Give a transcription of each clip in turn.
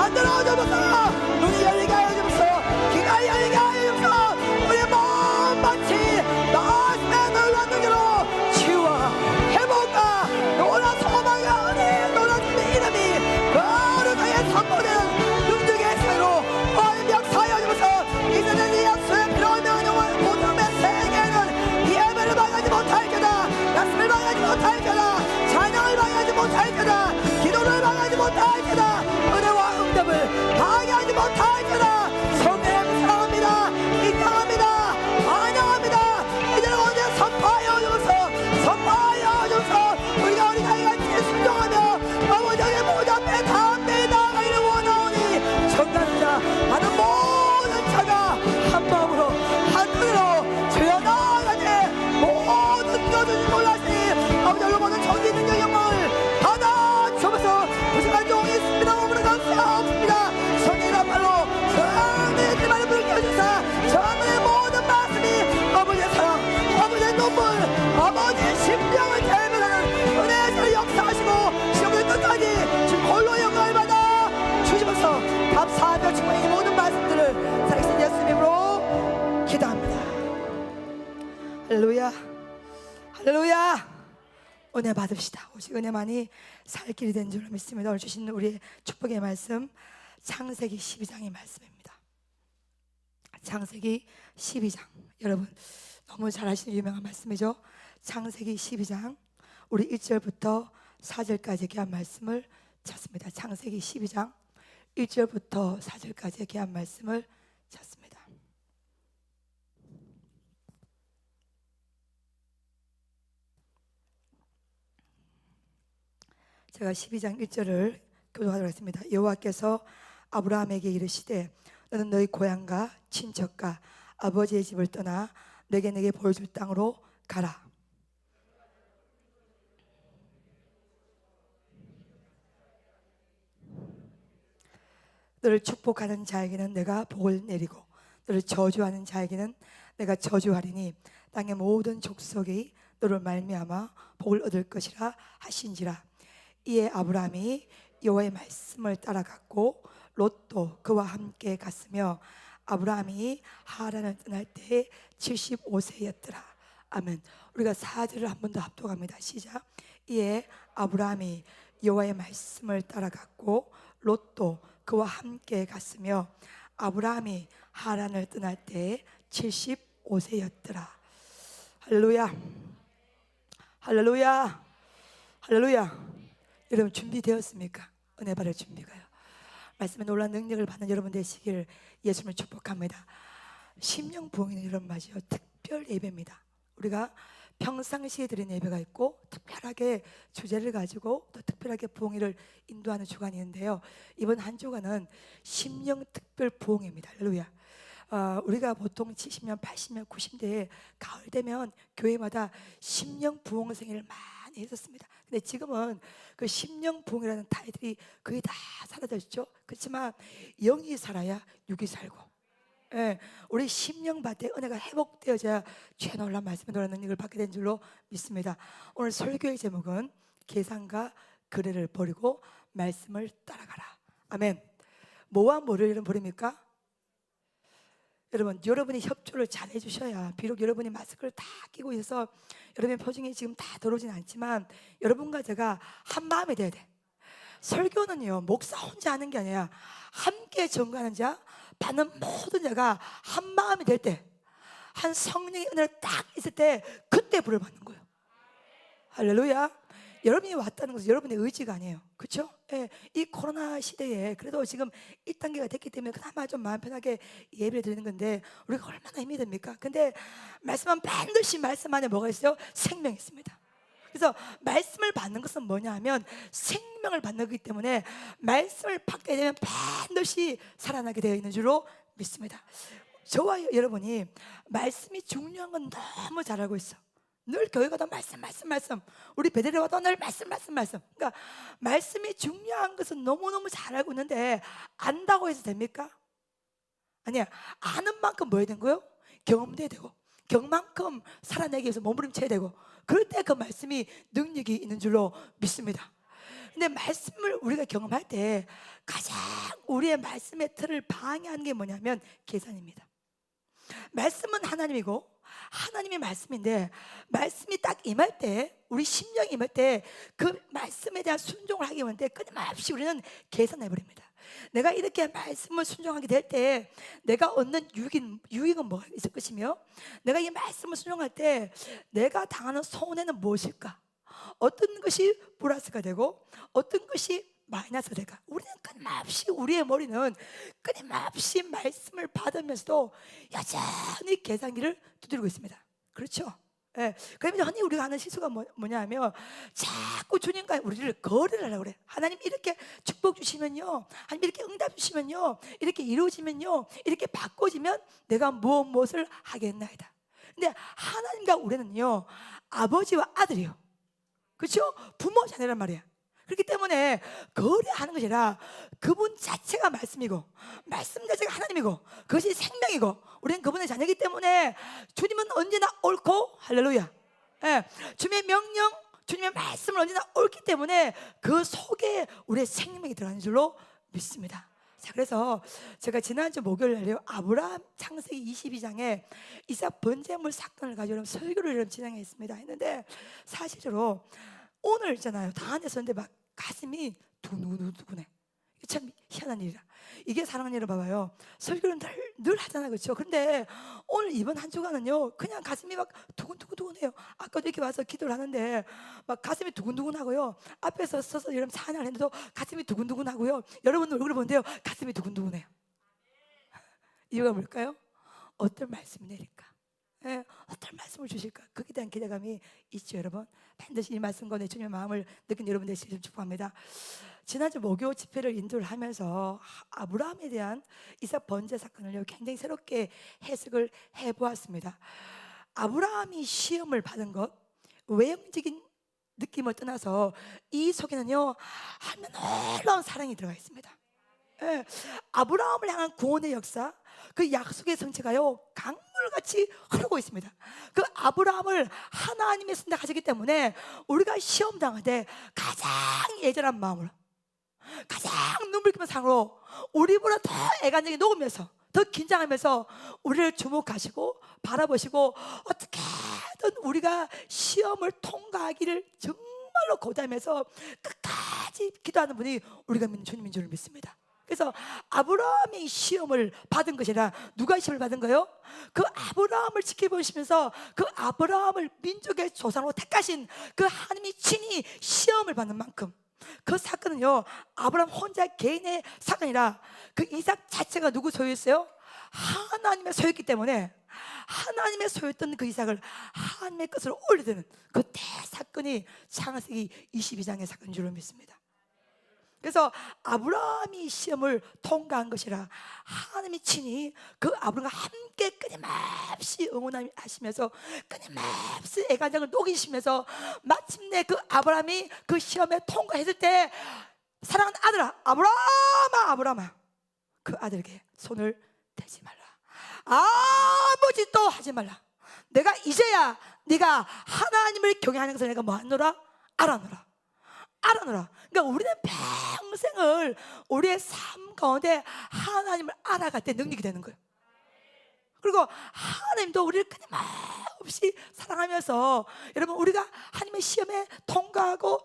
만들어주소서. 눈이 열리게 하여 주소서. 귀가 열리게 하여 주소서. 우리 몸 마치 말씀에 놀란 능력으로 치유와 회복과 놀란 소망과 은혜의 놀란 이름이 거룩하게 선포되는 능력의 사이로 완벽하여 주소서. 이제는 예수의 피로 명령한 고통의 세계는 예배를 방하지 못할 거다. 말씀을 방하지 못할 거다. 찬양을 방하지 못할 거다. 기도를 방하지 못할 거다. 은혜와 응답을 방해하지 못할 거다. 성령 사랑합니다. 인정합니다. 환영합니다. 이제는 오늘 선포하여 주소서. 선포하여 주소서. 우리가 어린아이 같이 순종하며 아버지의 모든 앞에 담대히 나아가기를 원하오니 정가는 자 많은 모든 자가 한 마음으로 한 눈으로 주여 나아가니 모든 것을 몰라시니 아버지 얼른 모든 정기 능력 영광을 받아 주면서 부족한 종이 있습니다. 오므로 감사합니다. 성령의 발로 성령의 말을 불켜주사 저의 모든 말씀이 아버지의 사랑 아버지의 눈물 아버지의 심령을 대변하는 은혜의 역사하시고 시험의 끝까지 지금 홀로 영광을 받아 주시면서 감사하며 충만히 모든 말씀들을 살아계신 예수님 이름으로 기도합니다. 할렐루야 할렐루야. 은혜 받읍시다. 오직 은혜만이 살 길이 된 줄 믿습니다. 오늘 주신 우리의 축복의 말씀 창세기 12장의 말씀입니다. 창세기 12장 여러분 너무 잘 아시는 유명한 말씀이죠. 창세기 12장 우리 1절부터 4절까지 귀한 말씀을 찾습니다. 창세기 12장 1절부터 4절까지 귀한 말씀을 찾습니다. 제가 12장 1절을 교독하도록 하겠습니다. 여호와께서 아브라함에게 이르시되 너는 너희 고향과 친척과 아버지의 집을 떠나 내게 보여줄 땅으로 가라. 너를 축복하는 자에게는 내가 복을 내리고 너를 저주하는 자에게는 내가 저주하리니 땅의 모든 족속이 너를 말미암아 복을 얻을 것이라 하신지라. 이에 아브라함이 여호와의 말씀을 따라갔고 롯도 그와 함께 갔으며 아브라함이 하란을 떠날 때 75세였더라. 아멘. 우리가 4절을 한 번 더 합독합니다. 시작. 이에 아브라함이 여호와의 말씀을 따라갔고 롯도 그와 함께 갔으며 아브라함이 하란을 떠날 때 75세였더라. 할렐루야 할렐루야 할렐루야. 여러분 준비되었습니까? 은혜 받을 준비가요. 말씀에 놀라운 능력을 받는 여러분 되시길 예수님을 축복합니다. 심령 부흥이는 이런 맛이요 특별 예배입니다. 우리가 평상시에 드리는 예배가 있고 특별하게 주제를 가지고 또 특별하게 부흥회를 인도하는 주간이 있는데요. 이번 한 주간은 심령 특별 부흥회입니다. 할렐루야. 우리가 보통 70년, 80년, 90년대에 가을 되면 교회마다 심령 부흥 생일을 많이 했었습니다. 근데 지금은 그 심령 부흥이라는 타이틀이 거의 다 사라졌죠. 그렇지만 영이 살아야 육이 살고, 예, 우리 심령 밭에 은혜가 회복되어져야 최놀라운 말씀에 놀라운 능력을 받게 된 줄로 믿습니다. 오늘 설교의 제목은 계산과 거래를 버리고 말씀을 따라가라. 아멘. 뭐와 뭐를 여러분 버립니까? 여러분, 여러분이 협조를 잘 해주셔야, 비록 여러분이 마스크를 다 끼고 있어서 여러분의 표정이 지금 다 들어오진 않지만 여러분과 제가 한 마음이 돼야 돼. 설교는요 목사 혼자 하는 게 아니라 함께 전가하는 자, 받는 모든 자가 한 마음이 될 때, 한 성령의 은혜를 딱 있을 때 그때 불을 받는 거예요. 할렐루야. 여러분이 왔다는 것은 여러분의 의지가 아니에요. 그렇죠? 예, 이 코로나 시대에 그래도 지금 1단계가 됐기 때문에 그나마 좀 마음 편하게 예배를 드리는 건데 우리가 얼마나 힘이 됩니까? 근데 말씀은 반드시 말씀 안에 뭐가 있어요? 생명이 있습니다. 그래서 말씀을 받는 것은 뭐냐 하면 생명을 받는 거기 때문에 말씀을 받게 되면 반드시 살아나게 되어 있는 줄로 믿습니다. 저와 여러분이 말씀이 중요한 건 너무 잘 알고 있어. 늘 교회 가도 말씀 우리 베드로 와도 늘 말씀 그러니까 말씀이 중요한 것은 너무너무 잘 알고 있는데 안다고 해서 됩니까? 아니야. 아는 만큼 뭐 해야 되는 거예요? 경험돼야 되고 경만큼 살아내기 위해서 몸부림쳐야 되고 그럴 때 그 말씀이 능력이 있는 줄로 믿습니다. 근데 말씀을 우리가 경험할 때 가장 우리의 말씀의 틀을 방해하는 게 뭐냐면 계산입니다. 말씀은 하나님이고 하나님의 말씀인데, 말씀이 딱 임할 때, 우리 심령이 임할 때 그 말씀에 대한 순종을 하기 원할 때 끊임없이 우리는 계산해버립니다. 내가 이렇게 말씀을 순종하게 될 때 내가 얻는 유익은 뭐가 있을 것이며, 내가 이 말씀을 순종할 때 내가 당하는 손해는 무엇일까, 어떤 것이 플러스가 되고 어떤 것이 마이너스가 될까. 우리는 끊임없이, 우리의 머리는 끊임없이 말씀을 받으면서도 여전히 계산기를 두드리고 있습니다. 그렇죠? 예. 그러면 흔히 우리가 하는 실수가 뭐냐면 자꾸 주님과 우리를 거래를 하려고 그래. 하나님 이렇게 축복 주시면요, 하나님 이렇게 응답 주시면요, 이렇게 이루어지면요, 이렇게 바꿔지면 내가 무엇을 하겠나이다. 근데 하나님과 우리는요, 아버지와 아들이요, 그렇죠? 부모 자녀란 말이야. 그렇기 때문에 거래하는 것이 아니라 그분 자체가 말씀이고 말씀 자체가 하나님이고 그것이 생명이고 우리는 그분의 자녀이기 때문에 주님은 언제나 옳고, 할렐루야, 예, 주님의 명령, 주님의 말씀은 언제나 옳기 때문에 그 속에 우리의 생명이 들어가는 줄로 믿습니다. 자, 그래서 제가 지난주 목요일에 아브라함 창세기 22장에 이삭 번제물 사건을 가지고 설교를 진행했습니다. 했는데 사실적으로 오늘 있잖아요, 다 안에서 막 가슴이 두근두근해. 참 희한한 일이라. 이게 사랑하는 일을 봐봐요. 설교는 늘 하잖아요, 그렇죠? 그런데 오늘 이번 한 주간은요, 그냥 가슴이 막 두근두근해요. 아까도 이렇게 와서 기도를 하는데 막 가슴이 두근두근하고요, 앞에서 서서 여러분 찬양을 했는데도 가슴이 두근두근하고요, 여러분 얼굴을 보는데요, 가슴이 두근두근해요. 이유가 뭘까요? 어떤 말씀이 내릴까? 예, 어떤 말씀을 주실까? 거기에 대한 기대감이 있죠, 여러분. 반드시 이 말씀과 내 주님의 마음을 느낀 여러분 되시길 축복합니다. 지난주 목요 집회를 인도를 하면서 아브라함에 대한 이삭 번제 사건을 굉장히 새롭게 해석을 해보았습니다. 아브라함이 시험을 받은 것, 외형적인 느낌을 떠나서 이 속에는요, 하나님의 놀라운 사랑이 들어가 있습니다. 예, 아브라함을 향한 구원의 역사, 그 약속의 성체가요 강물같이 흐르고 있습니다. 그 아브라함을 하나님의 선택하시기 때문에 우리가 시험 당할 때 가장 애절한 마음으로, 가장 눈물 깊은 상으로, 우리보다 더 애간장이 녹으면서 더 긴장하면서 우리를 주목하시고 바라보시고 어떻게든 우리가 시험을 통과하기를 정말로 고대하면서 끝까지 기도하는 분이 우리가 믿는 주님인 줄 믿습니다. 그래서 아브라함이 시험을 받은 것이 아니라 누가 시험을 받은 거예요? 그 아브라함을 지켜보시면서 그 아브라함을 민족의 조상으로 택하신 그 하나님이 친히 시험을 받는 만큼 그 사건은요, 아브라함 혼자 개인의 사건이라 그 이삭 자체가 누구 소유였어요? 하나님의 소유였기 때문에 하나님의 소유였던 그 이삭을 하나님의 것으로 올려드는 그 대사건이 창세기 22장의 사건인 줄 믿습니다. 그래서 아브라함이 시험을 통과한 것이라 하나님이 친히 그 아브라함과 함께 끊임없이 응원하시면서 끊임없이 애간장을 녹이시면서 마침내 그 아브라함이 그 시험에 통과했을 때, 사랑하는 아들아, 아브라함아, 그 아들에게 손을 대지 말라. 아무 짓도 하지 말라. 내가 이제야 네가 하나님을 경외하는 것을 내가 뭐하노라? 알아노라. 그러니까 우리는 평생을 우리의 삶 가운데 하나님을 알아갈 때 능력이 되는 거예요. 그리고 하나님도 우리를 끊임없이 사랑하면서, 여러분, 우리가 하나님의 시험에 통과하고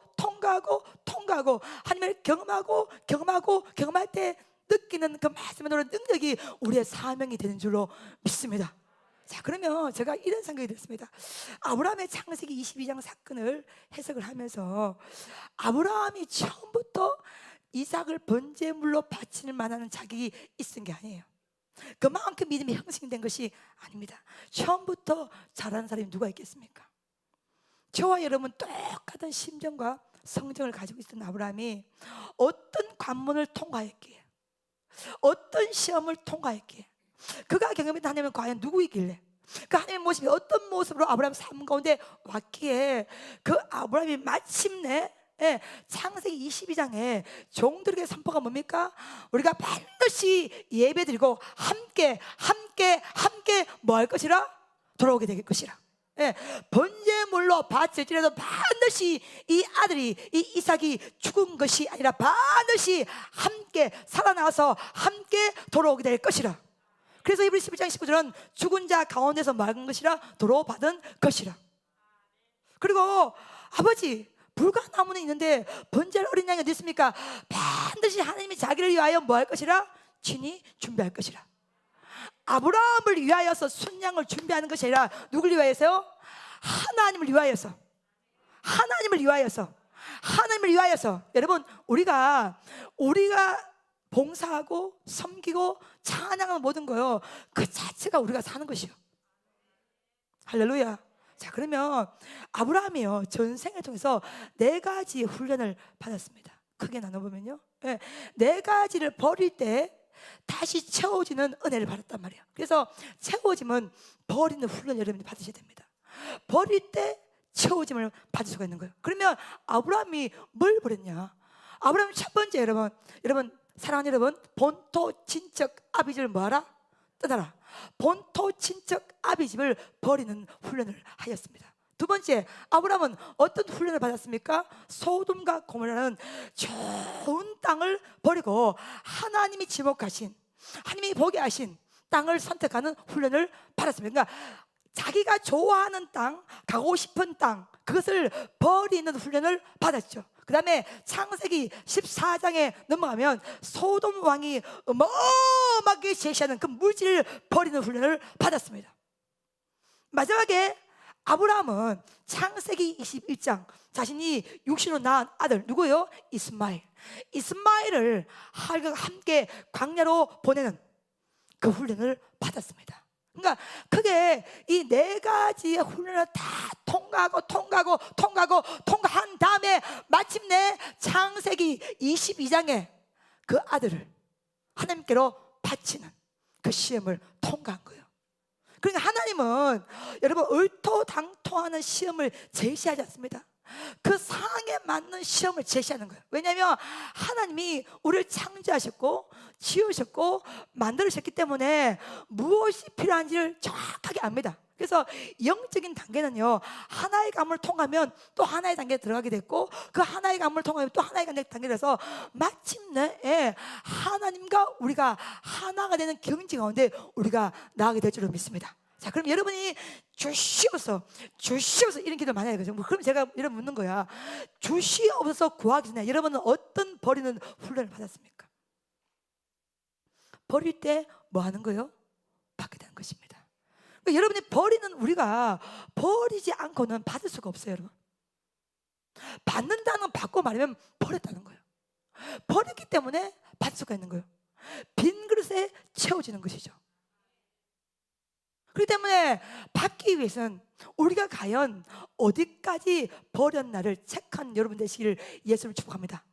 하나님을 경험할 때 느끼는 그 말씀의 노래 능력이 우리의 사명이 되는 줄로 믿습니다. 자, 그러면 제가 이런 생각이 들었습니다. 아브라함의 창세기 22장 사건을 해석을 하면서 아브라함이 처음부터 이삭을 번제물로 바치는 만한 자격이 있은 게 아니에요. 그만큼 믿음이 형성된 것이 아닙니다. 처음부터 잘하는 사람이 누가 있겠습니까? 저와 여러분 똑같은 심정과 성정을 가지고 있던 아브라함이 어떤 관문을 통과했기에, 어떤 시험을 통과했기에, 그가 경험했던 하나님은 과연 누구이길래, 그 하나님의 모습이 어떤 모습으로 아브라함 삶 가운데 왔기에 그 아브라함이 마침내 창세기 22장에 종들에게 선포가 뭡니까? 우리가 반드시 예배드리고 함께 뭐 할 것이라? 돌아오게 될 것이라. 번제 제물로 바칠지라도 반드시 이 아들이, 이 이삭이 죽은 것이 아니라 반드시 함께 살아나서 함께 돌아오게 될 것이라. 그래서 이브리 11장 19절은 죽은 자 가운데서 맑은 것이라 도로 받은 것이라. 그리고 아버지, 불가나무는 있는데 번제할 어린 양이 어디 있습니까? 반드시 하나님이 자기를 위하여 뭐 할 것이라? 친히 준비할 것이라. 아브라함을 위하여서 순양을 준비하는 것이 아니라 누굴 위하여서요? 하나님을 위하여서. 하나님을 위하여서. 하나님을 위하여서. 여러분, 우리가 봉사하고 섬기고 찬양하는 모든 거요, 그 자체가 우리가 사는 것이요. 할렐루야. 자, 그러면 아브라함이요, 전생을 통해서 4가지 훈련을 받았습니다. 크게 나눠보면요, 네 가지를 버릴 때 다시 채워지는 은혜를 받았단 말이에요. 그래서 채워짐은 버리는 훈련 여러분이 받으셔야 됩니다. 버릴 때 채워짐을 받을 수가 있는 거예요. 그러면 아브라함이 뭘 버렸냐? 아브라함이 첫 번째, 여러분 사랑하는 여러분, 본토 친척 아비집을 뭐하라? 떠나라. 본토 친척 아비집을 버리는 훈련을 하였습니다. 두 번째, 아브라함은 어떤 훈련을 받았습니까? 소돔과 고모라는 좋은 땅을 버리고 하나님이 지목하신, 하나님이 보게 하신 땅을 선택하는 훈련을 받았습니다. 그러니까 자기가 좋아하는 땅, 가고 싶은 땅, 그것을 버리는 훈련을 받았죠. 그 다음에 창세기 14장에 넘어가면 소돔 왕이 어마어마하게 제시하는 그 물질을 버리는 훈련을 받았습니다. 마지막에 아브라함은 창세기 21장 자신이 육신으로 낳은 아들 누구예요? 이스마엘을 함께 광야로 보내는 그 훈련을 받았습니다. 그러니까 크게 이 4가지의 훈련을 다 통과한 다음에 마침내 창세기 22장에 그 아들을 하나님께로 바치는 그 시험을 통과한 거예요. 그러니까 하나님은 여러분 얼토당토하는 시험을 제시하지 않습니다. 그 상황에 맞는 시험을 제시하는 거예요. 왜냐하면 하나님이 우리를 창조하셨고 지으셨고 만들으셨기 때문에 무엇이 필요한지를 정확하게 압니다. 그래서 영적인 단계는요, 하나의 관문을 통하면 또 하나의 단계에 들어가게 됐고, 그 하나의 관문을 통하면 또 하나의 단계에 돼서 마침내 하나님과 우리가 하나가 되는 경지 가운데 우리가 나가게 될 줄로 믿습니다. 자, 그럼 여러분이 주시옵소서 이런 기도 많이 해요. 그럼 제가 여러분 묻는 거야, 주시옵소서 구하기 전에 여러분은 어떤 버리는 훈련을 받았습니까? 버릴 때 뭐 하는 거예요? 받게 되는 것입니다. 그러니까 여러분이 버리는, 우리가 버리지 않고는 받을 수가 없어요. 여러분, 받는다는 받고 말하면 버렸다는 거예요. 버렸기 때문에 받을 수가 있는 거예요. 빈 그릇에 채워지는 것이죠. 그렇기 때문에 받기 위해서는 우리가 과연 어디까지 버렸나를 체크한 여러분 되시기를 예수를 축복합니다.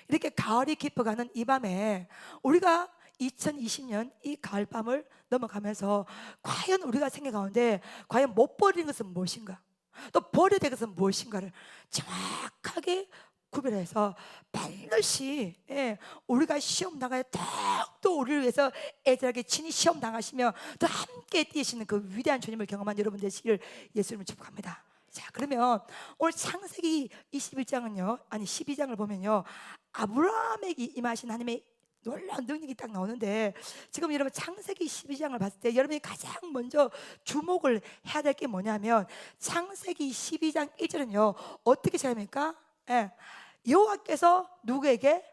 이렇게 가을이 깊어가는 이 밤에 우리가 2020년 이 가을밤을 넘어가면서 과연 우리가 생각 가운데 과연 못 버리는 것은 무엇인가, 또 버려야 될 것은 무엇인가를 정확하게 구별해서 반드시 우리가 시험 나가야 더욱더 우리를 위해서 애절하게 친히 시험 당하시며 또 함께 뛰시는 그 위대한 주님을 경험한 여러분 되시기를 예수님을 축복합니다. 자, 그러면 오늘 창세기 12장을 보면요, 아브라함에게 임하신 하나님의 놀라운 능력이 딱 나오는데, 지금 여러분 창세기 12장을 봤을 때 여러분이 가장 먼저 주목을 해야 될 게 뭐냐면, 창세기 12장 1절은요 어떻게 시작합니까? 여호와께서 누구에게?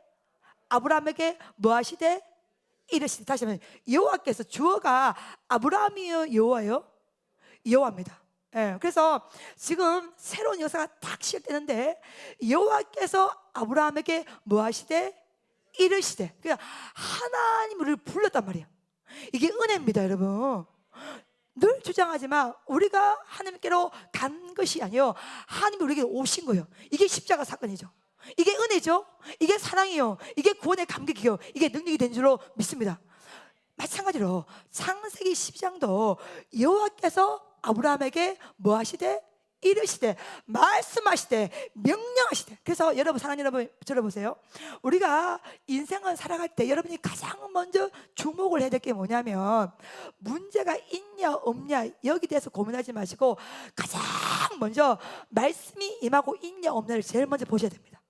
아브라함에게 뭐 하시되? 이르시되. 다시 한번, 여호와께서, 주어가 아브라함이요 여호와요? 여호와입니다. 그래서 지금 새로운 역사가 딱 시작되는데, 여호와께서 아브라함에게 뭐 하시되? 이르시되. 그러니까 하나님을 불렀단 말이에요. 이게 은혜입니다. 여러분, 늘 주장하지만 우리가 하나님께로 간 것이 아니요, 하나님이 우리에게 오신 거예요. 이게 십자가 사건이죠. 이게 은혜죠. 이게 사랑이요. 이게 구원의 감격이요. 이게 능력이 된 줄로 믿습니다. 마찬가지로 창세기 12장도 여호와께서 아브라함에게 뭐 하시되? 이르시되 말씀하시되 명령하시되. 그래서 여러분, 사랑하는 여러분, 들어보세요. 우리가 인생을 살아갈 때 여러분이 가장 먼저 주목을 해야 될 게 뭐냐면, 문제가 있냐 없냐 여기 대해서 고민하지 마시고 가장 먼저 말씀이 임하고 있냐 없냐를 제일 먼저 보셔야 됩니다.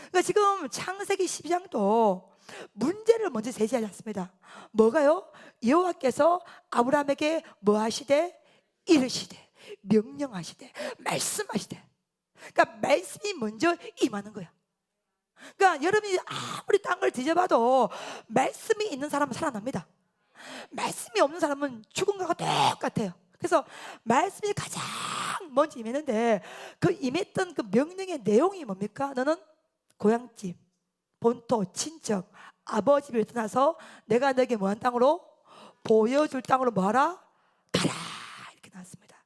그러니까 지금 창세기 12장도 문제를 먼저 제시하지 않습니다. 뭐가요? 여호와께서 아브라함에게 뭐 하시되? 이르시되 명령하시되 말씀하시되. 그러니까 말씀이 먼저 임하는 거야. 그러니까 여러분이 아무리 땅을 뒤져봐도 말씀이 있는 사람은 살아납니다. 말씀이 없는 사람은 죽은 거하고 똑같아요. 그래서 말씀이 가장 먼저 임했는데, 그 임했던 그 명령의 내용이 뭡니까? 너는 고향집, 본토, 친척, 아버지 집을 떠나서 내가 너에게 뭐한 땅으로? 보여줄 땅으로 뭐하라? 가라. 이렇게 나왔습니다.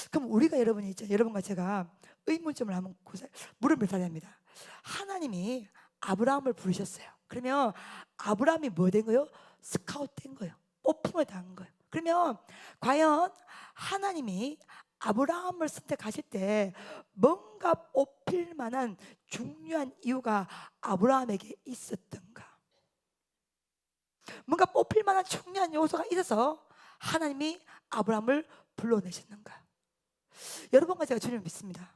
그럼 우리가, 여러분이 있죠, 여러분과 제가 의문점을 한번 물어봐야 됩니다. 하나님이 아브라함을 부르셨어요. 그러면 아브라함이 뭐 된 거예요? 스카우트 된 거예요. 뽑힘을 당한 거예요. 그러면 과연 하나님이 아브라함을 선택하실 때 뭔가 뽑힐 만한 중요한 이유가 아브라함에게 있었던가? 뭔가 뽑힐 만한 중요한 요소가 있어서 하나님이 아브라함을 불러내셨는가? 여러분과 제가 주님을 믿습니다.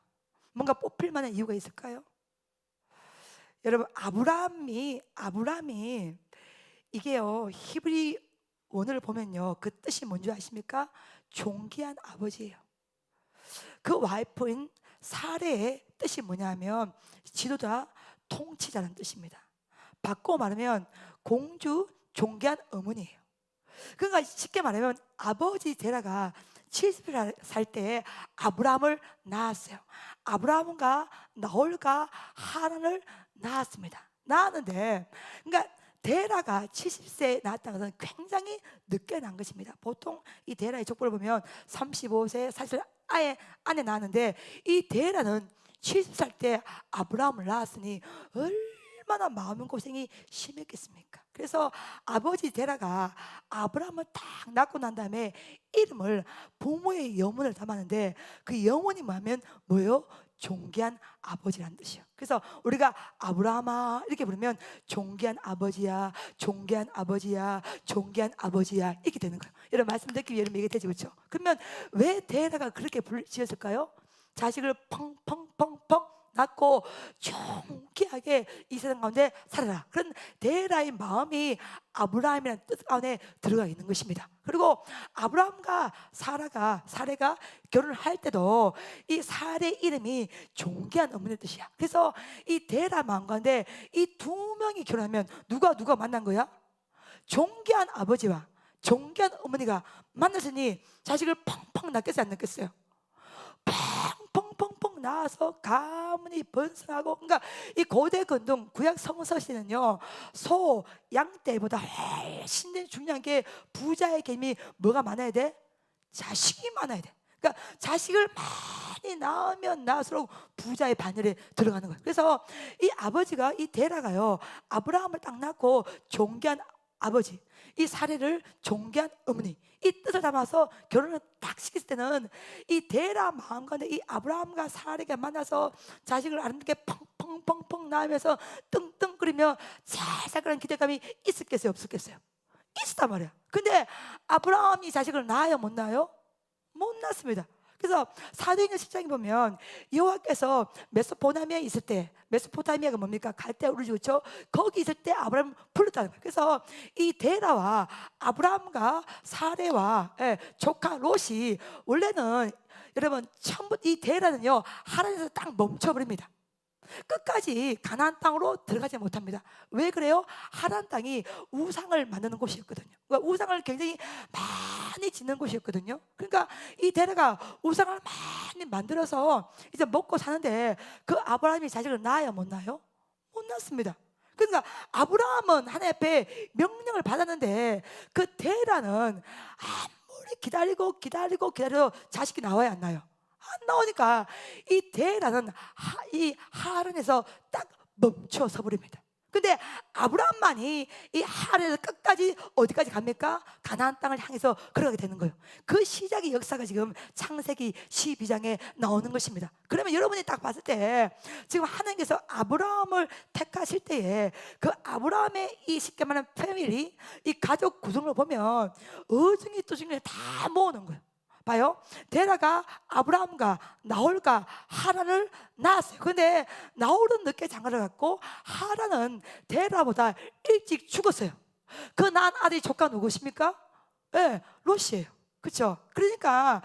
뭔가 뽑힐 만한 이유가 있을까요? 여러분, 아브라함이 이게요, 히브리 원어를 보면요, 그 뜻이 뭔지 아십니까? 존귀한 아버지예요. 그 와이프인 사레의 뜻이 뭐냐면 지도자, 통치자라는 뜻입니다. 바꿔 말하면 공주, 존귀한 어머니예요. 그러니까 쉽게 말하면 아버지 데라가 70살 때 아브라함을 낳았어요. 아브라함과 나홀과 하란을 낳았습니다. 낳았는데, 그러니까 데라가 70세에 낳았다는 것은 굉장히 늦게 낳은 것입니다. 보통 이 데라의 족보를 보면 35세 사실 안에 낳았는데, 이 데라는 70살 때 아브라함을 낳았으니 얼마나 마음고생이 심했겠습니까? 그래서 아버지 데라가 아브라함을 딱 낳고 난 다음에 이름을 부모의 영혼을 담았는데, 그 영혼이 뭐냐면 뭐예요? 존귀한 아버지라는 뜻이요. 그래서 우리가 아브라함아 이렇게 부르면 존귀한 아버지야, 존귀한 아버지야, 존귀한 아버지야 이렇게 되는 거예요. 여러분, 말씀 듣기 위해 여러분 이게 되죠, 그렇죠? 그러면 왜 데라가 그렇게 지었을까요? 자식을 펑펑펑펑 낳고 존귀하게 이 세상 가운데 살아라, 그런 데라의 마음이 아브라함이라는 뜻 가운데 들어가 있는 것입니다. 그리고 아브라함과 사레가 결혼을 할 때도 이 사레 이름이 존귀한 어머니의 뜻이야. 그래서 이 데라 마음 가운데 이 두 명이 결혼하면 누가 만난 거야? 존귀한 아버지와 존귀한 어머니가 만났으니 자식을 펑펑 낳겠어요, 안 낳겠어요? 펑펑펑펑 나와서 가문이 번성하고. 그러니까 이 고대 근동 구약 성서시는요, 소, 양 떼보다 훨씬 중요한 게 부자의 개념이 뭐가 많아야 돼? 자식이 많아야 돼. 그러니까 자식을 많이 낳으면 낳을수록 부자의 반열에 들어가는 거예요. 그래서 이 아버지가, 이 데라가요, 아브라함을 딱 낳고 존귀한 아버지, 이 사례를 존귀한 어머니, 이 뜻을 담아서 결혼을 딱 시켰을 때는 이 데라 마음 가운데 이 아브라함과 사례가 만나서 자식을 아름답게 펑펑펑펑 낳으면서 떵떵거리며 살살 그런 기대감이 있었겠어요, 없었겠어요? 있었단 말이야. 근데 아브라함이 자식을 낳아요, 못 낳아요? 못 낳습니다. 그래서 사도행전 10장에 보면 여호와께서 메소포타미아에 있을 때, 메소포타미아가 뭡니까? 갈대아 우르지, 그렇죠? 거기 있을 때 아브라함을 불렀다는 거예요. 그래서 이 데라와 아브라함과 사레와 조카 롯이 원래는, 여러분, 처음부터 이 데라는요 하란에서 딱 멈춰버립니다. 끝까지 가나안 땅으로 들어가지 못합니다. 왜 그래요? 하란 땅이 우상을 만드는 곳이었거든요. 그러니까 우상을 굉장히 많이 짓는 곳이었거든요. 그러니까 이 데라가 우상을 많이 만들어서 이제 먹고 사는데, 그 아브라함이 자식을 낳아야 못 낳아요? 못 낳습니다. 그러니까 아브라함은 하나님 앞에 명령을 받았는데, 그 데라는 아무리 기다리고 자식이 나와야 안 나요? 안 나오니까 이 데라는 이 하란에서 딱 멈춰 서 버립니다. 근데 아브라함만이 이 하란에서 끝까지 어디까지 갑니까? 가나안 땅을 향해서 걸어가게 되는 거예요. 그 시작의 역사가 지금 창세기 12장에 나오는 것입니다. 그러면 여러분이 딱 봤을 때 지금 하나님께서 아브라함을 택하실 때에 그 아브라함의 이 쉽게 말하는 패밀리, 이 가족 구성을 보면 어중이 또중이 다 모으는 거예요. 봐요. 데라가 아브라함과 나홀과 하란을 낳았어요. 근데 나홀은 늦게 장가를 갔고 하란은 데라보다 일찍 죽었어요. 그 낳은 아들이 조카 누구십니까? 네, 롯이에요. 그렇죠? 그러니까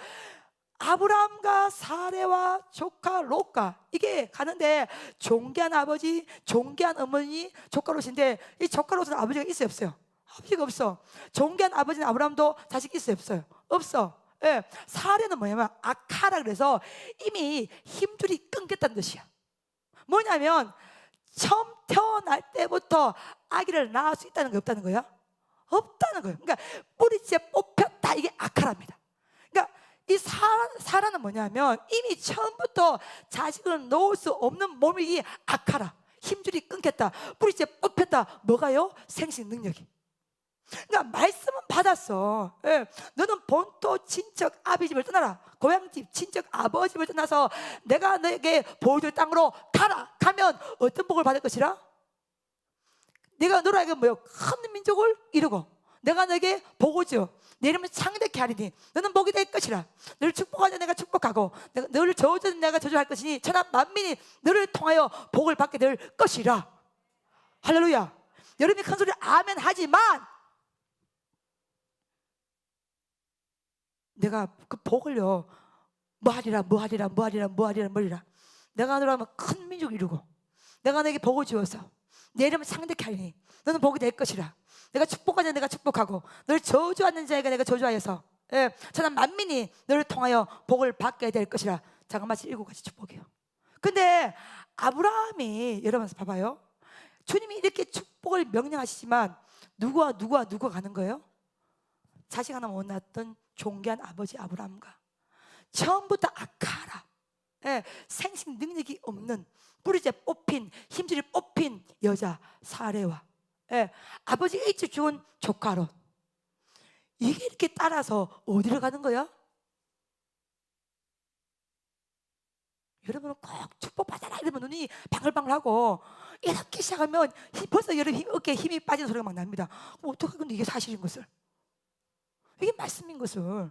아브라함과 사레와 조카 롯과 이게 가는데 존귀한 아버지, 존귀한 어머니, 조카 롯인데 이 조카 롯은 아버지가 있어요, 없어요? 아버지가 없어. 존귀한 아버지는 아브라함도 자식 있어요, 없어요? 없어. 예, 사례는 뭐냐면 아카라 그래서 이미 힘줄이 끊겼다는 뜻이야. 뭐냐면 처음 태어날 때부터 아기를 낳을 수 있다는 게 없다는 거야? 없다는 거예요. 그러니까 뿌리째 뽑혔다, 이게 아카라입니다. 그러니까 이 사라는 뭐냐면 이미 처음부터 자식을 놓을 수 없는 몸이 이 아카라, 힘줄이 끊겼다, 뿌리째 뽑혔다. 뭐가요? 생식 능력이. 그러니까 말씀은 받았어. 예. 너는 본토 친척 아비집을 떠나라. 고향집 친척 아버집을 떠나서 내가 너에게 보여줄 땅으로 가라. 가면 어떤 복을 받을 것이라? 내가 너에게 뭐요? 큰 민족을 이루고 내가 너에게 복을 주어 내 이름을 창대케 하리니 너는 복이 될 것이라. 너를 축복하자 내가 축복하고 너를 저주하자 내가 저주할 것이니 천하 만민이 너를 통하여 복을 받게 될 것이라. 할렐루야. 여러분이 큰 소리 아멘 하지만 내가 그 복을요 뭐하리라 뭐리라 내가 너로 하면 큰 민족 이루고 내가 너에게 복을 주어서 내 이름을 상대케 하리니 너는 복이 될 것이라. 내가 축복하자 내가 축복하고 너를 저주하는 자에게 내가 저주하여서 천하 만민이 너를 통하여 복을 받게 될 것이라. 잠깐만 7가지 축복이요. 근데 아브라함이 여러분 봐봐요. 주님이 이렇게 축복을 명령하시지만 누가 가는 거예요? 자식 하나 못 낳았던 존귀한 아버지 아브라함과 처음부터 아카라, 생식 능력이 없는 뿌리째 뽑힌 힘줄이 뽑힌 여자 사레와 아버지 일찍 죽은 조카 롯, 이게 이렇게 따라서 어디로 가는 거야? 여러분은 꼭 축복받아라 이러면 눈이 방글방글하고 이렇게 시작하면 벌써 여러분 어깨에 힘이 빠지는 소리가 막 납니다. 어떻게 근데 이게 사실인 것을, 이게 말씀인 것을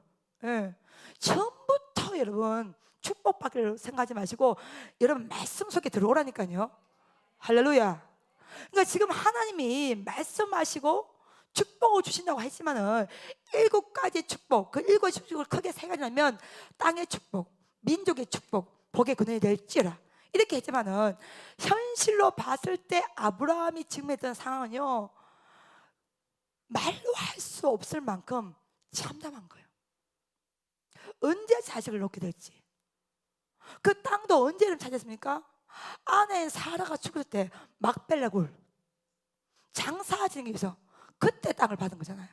처음부터 여러분 축복받기를 생각하지 마시고 여러분 말씀 속에 들어오라니까요. 할렐루야. 그러니까 지금 하나님이 말씀하시고 축복을 주신다고 했지만은 7가지 축복, 그 7가지 축복을 크게 3가지라면 땅의 축복, 민족의 축복, 복의 근원이 될지라 이렇게 했지만은 현실로 봤을 때 아브라함이 직면했던 상황은요 말로 할 수 없을 만큼 참담한 거예요. 언제 자식을 놓게 될지, 그 땅도 언제를 찾았습니까? 아내인 사라가 죽을 때 막벨라굴 장사하기 위해서 그때 땅을 받은 거잖아요.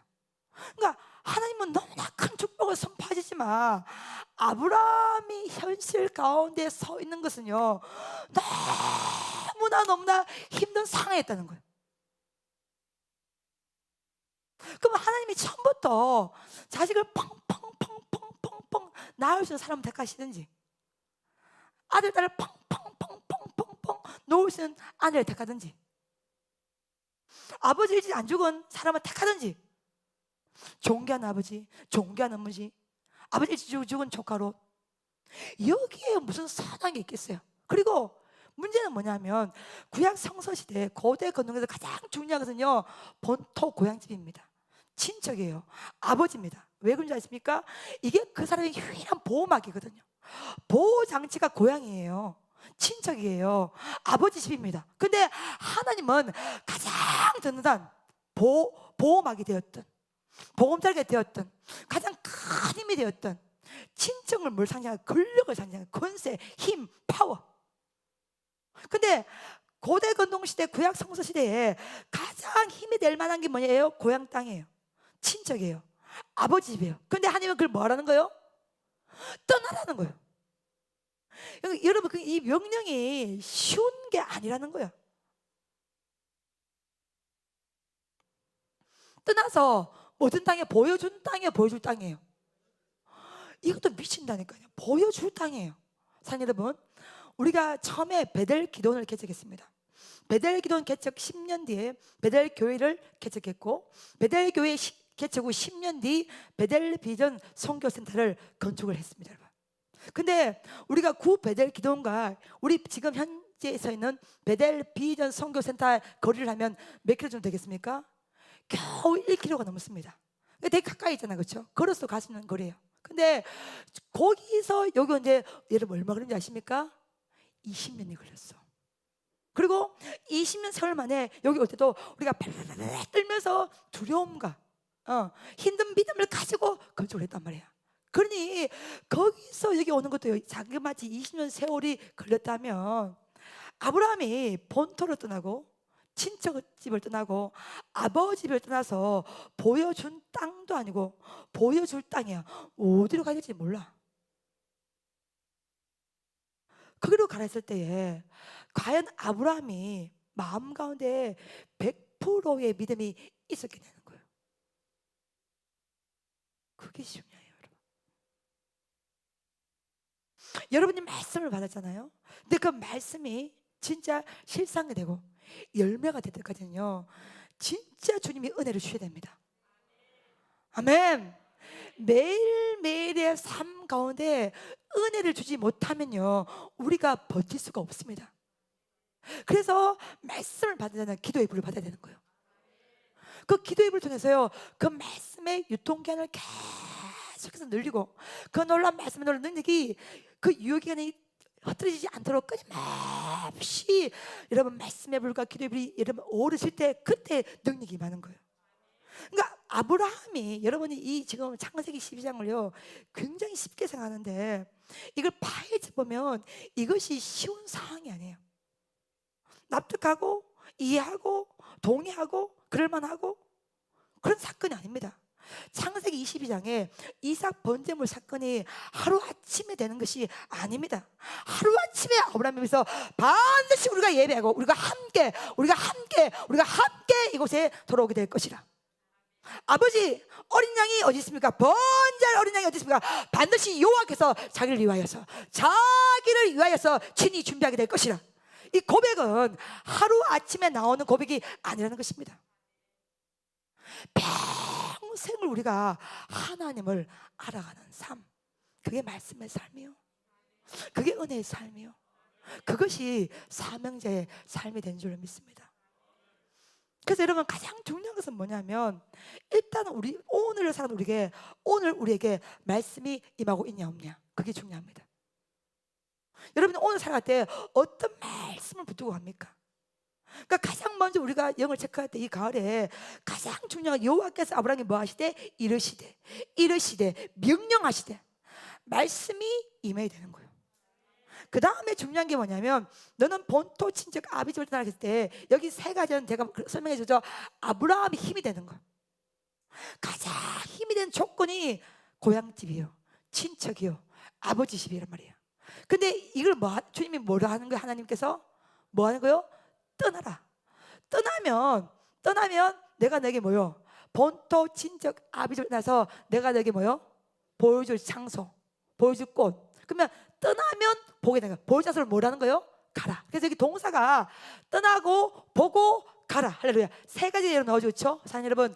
그러니까 하나님은 너무나 큰 축복을 선포하시지만 아브라함이 현실 가운데 서 있는 것은요 너무나 힘든 상황에 있다는 거예요. 그럼 하나님이 처음부터 자식을 펑펑 낳을 수 있는 사람을 택하시든지 아들 딸을 펑펑 놓을 수 있는 아내를 택하든지 아버지 일찍 안 죽은 사람을 택하든지 존귀한 아버지, 존귀한 어머니, 아버지 일찍 죽은 조카 롯, 여기에 무슨 사당이 있겠어요? 그리고 문제는 뭐냐면 구약 성서시대 고대 건너에서 가장 중요한 것은요 본토 고향집입니다. 친척이에요. 아버지입니다. 왜 그런지 아십니까? 이게 그 사람의 유일한 보호막이거든요. 보호장치가 고향이에요. 친척이에요. 아버지 집입니다. 근데 하나님은 가장 든든한 보호막이 되었던, 보금자리가 되었던, 가장 큰 힘이 되었던 친척을 뭘 상징하는, 권력을 상징하는 권세, 힘, 파워. 근데 고대 건동시대 구약 성서시대에 가장 힘이 될 만한 게 뭐예요? 고향 땅이에요. 친척이에요. 아버지 집이에요. 근데 하나님은 그걸 뭐라는 거예요? 떠나라는 거예요. 여러분 이 명령이 쉬운 게 아니라는 거예요. 떠나서 모든 땅에 보여준 땅이에요, 보여줄 땅이에요. 이것도 미친다니까요. 보여줄 땅이에요. 사랑 여러분, 우리가 처음에 베델 기도원을 개척했습니다. 베델 기도원 개척 10년 뒤에 베델 교회를 개척했고, 베델 교회 개척 후 10년 뒤 베델 비전 선교센터를 건축을 했습니다, 여러분. 근데 우리가 구 베델 기도원과 우리 지금 현재에서 있는 베델 비전 선교센터 거리를 하면 몇 킬로 정도 되겠습니까? 겨우 1km가 넘습니다. 되게 가까이 있잖아요, 그렇죠? 걸어서 갈 수 있는 거리예요. 근데 거기서 여기 언제 여러분 얼마 걸린지 아십니까? 20년이 걸렸어. 그리고 20년 세월 만에 여기 올 때도 우리가 발발발 떨면서 두려움과 힘든 믿음을 가지고 건축을 했단 말이야. 그러니 거기서 여기 오는 것도 자그마치 20년 세월이 걸렸다면, 아브라함이 본토를 떠나고 친척집을 떠나고 아버지 집을 떠나서 보여준 땅도 아니고 보여줄 땅이야. 어디로 가야 될지 몰라. 거기로 가라 했을 때에 과연 아브라함이 마음 가운데 100%의 믿음이 있었게 되는 거예요. 그게 중요해요, 여러분. 여러분이 말씀을 받았잖아요. 근데 그 말씀이 진짜 실상이 되고 열매가 될 때까지는요, 진짜 주님이 은혜를 주셔야 됩니다. 아멘. 매일매일의 삶 가운데 은혜를 주지 못하면요, 우리가 버틸 수가 없습니다. 그래서 말씀을 받으려면 기도의 불을 받아야 되는 거예요. 그 기도의 불을 통해서요, 그 말씀의 유통기한을 계속해서 늘리고, 그 놀라운 말씀의 놀라운 능력이 그 유효기간이 흩어지지 않도록 끊임없이 여러분 말씀의 불과 기도의 불이 여러분 오르실 때, 그때 능력이 많은 거예요. 그러니까 아브라함이, 여러분이 이 지금 창세기 12장을요 굉장히 쉽게 생각하는데, 이걸 파헤쳐 보면 이것이 쉬운 상황이 아니에요. 납득하고 이해하고 동의하고 그럴만하고 그런 사건이 아닙니다. 창세기 22장에 이삭 번제물 사건이 하루아침에 되는 것이 아닙니다. 하루아침에 아브라함에서 반드시 우리가 예배하고 우리가 함께 이곳에 돌아오게 될 것이라. 아버지, 어린 양이 어디 있습니까? 번제할 어린 양이 어디 있습니까? 반드시 여호와께서 자기를 위하여서 친히 준비하게 될 것이라. 이 고백은 하루아침에 나오는 고백이 아니라는 것입니다. 평생을 우리가 하나님을 알아가는 삶, 그게 말씀의 삶이요, 그게 은혜의 삶이요, 그것이 사명자의 삶이 된 줄로 믿습니다. 그래서 여러분, 가장 중요한 것은 뭐냐면, 일단 우리 오늘을 사는 우리에게, 오늘 우리에게 말씀이 임하고 있냐 없냐, 그게 중요합니다. 여러분, 오늘 살아갈 때 어떤 말씀을 붙들고 갑니까? 그러니까 가장 먼저 우리가 영을 체크할 때, 이 가을에 가장 중요한, 여호와께서 아브라함에게 뭐 하시되? 이르시되 명령하시되 말씀이 임해야 되는 거예요. 그 다음에 중요한 게 뭐냐면, 너는 본토 친척 아비집을 떠나라 했을 때, 여기 세 가지는 제가 설명해 주죠. 아브라함이 힘이 되는 거, 가장 힘이 되는 조건이 고향집이요, 친척이요, 아버지 집이란 말이에요. 근데 이걸 주님이 뭐라 하는 거예요? 하나님께서 뭐 하는 거예요? 떠나라. 떠나면 내가 너에게 뭐요? 본토 친척 아비집을 떠나서 내가 너에게 뭐요? 보여줄 장소, 보여줄 곳. 그러면 떠나면 보게 되는 거예요. 보여줄 장소를 뭐라는 거예요? 가라. 그래서 여기 동사가 떠나고 보고 가라. 할렐루야. 세 가지 예로 넣어주죠. 사랑 여러분,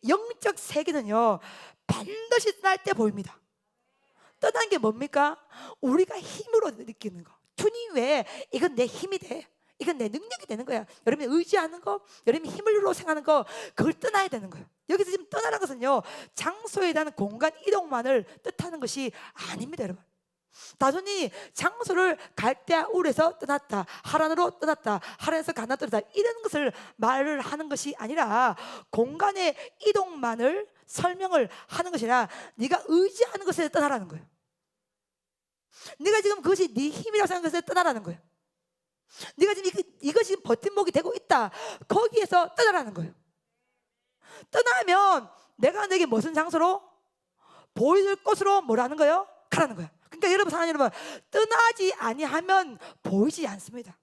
영적 세계는요 반드시 떠날 때 보입니다. 떠난 게 뭡니까? 우리가 힘으로 느끼는 거. 주님 외에 이건 내 힘이 돼, 이건 내 능력이 되는 거야. 여러분이 의지하는 거, 여러분이 힘으로 생각하는 거, 그걸 떠나야 되는 거예요. 여기서 지금 떠나는 것은요 장소에 대한 공간 이동만을 뜻하는 것이 아닙니다, 여러분. 단순히 장소를 갈대아울에서 떠났다, 하란으로 떠났다, 하란에서 가나안으로 떠났다, 이런 것을 말을 하는 것이 아니라, 공간의 이동만을 설명을 하는 것이라, 네가 의지하는 것에 떠나라는 거예요. 네가 지금 그것이 네 힘이라고 생각하는 것에 떠나라는 거예요. 네가 지금 이것이 지금 버팀목이 되고 있다, 거기에서 떠나라는 거예요. 떠나면 내가 너에게 무슨 장소로? 보여줄 곳으로 뭐라는 거예요? 가라는 거예요. 그러니까 여러분, 사랑하는 여러분, 떠나지 아니하면 보이지 않습니다.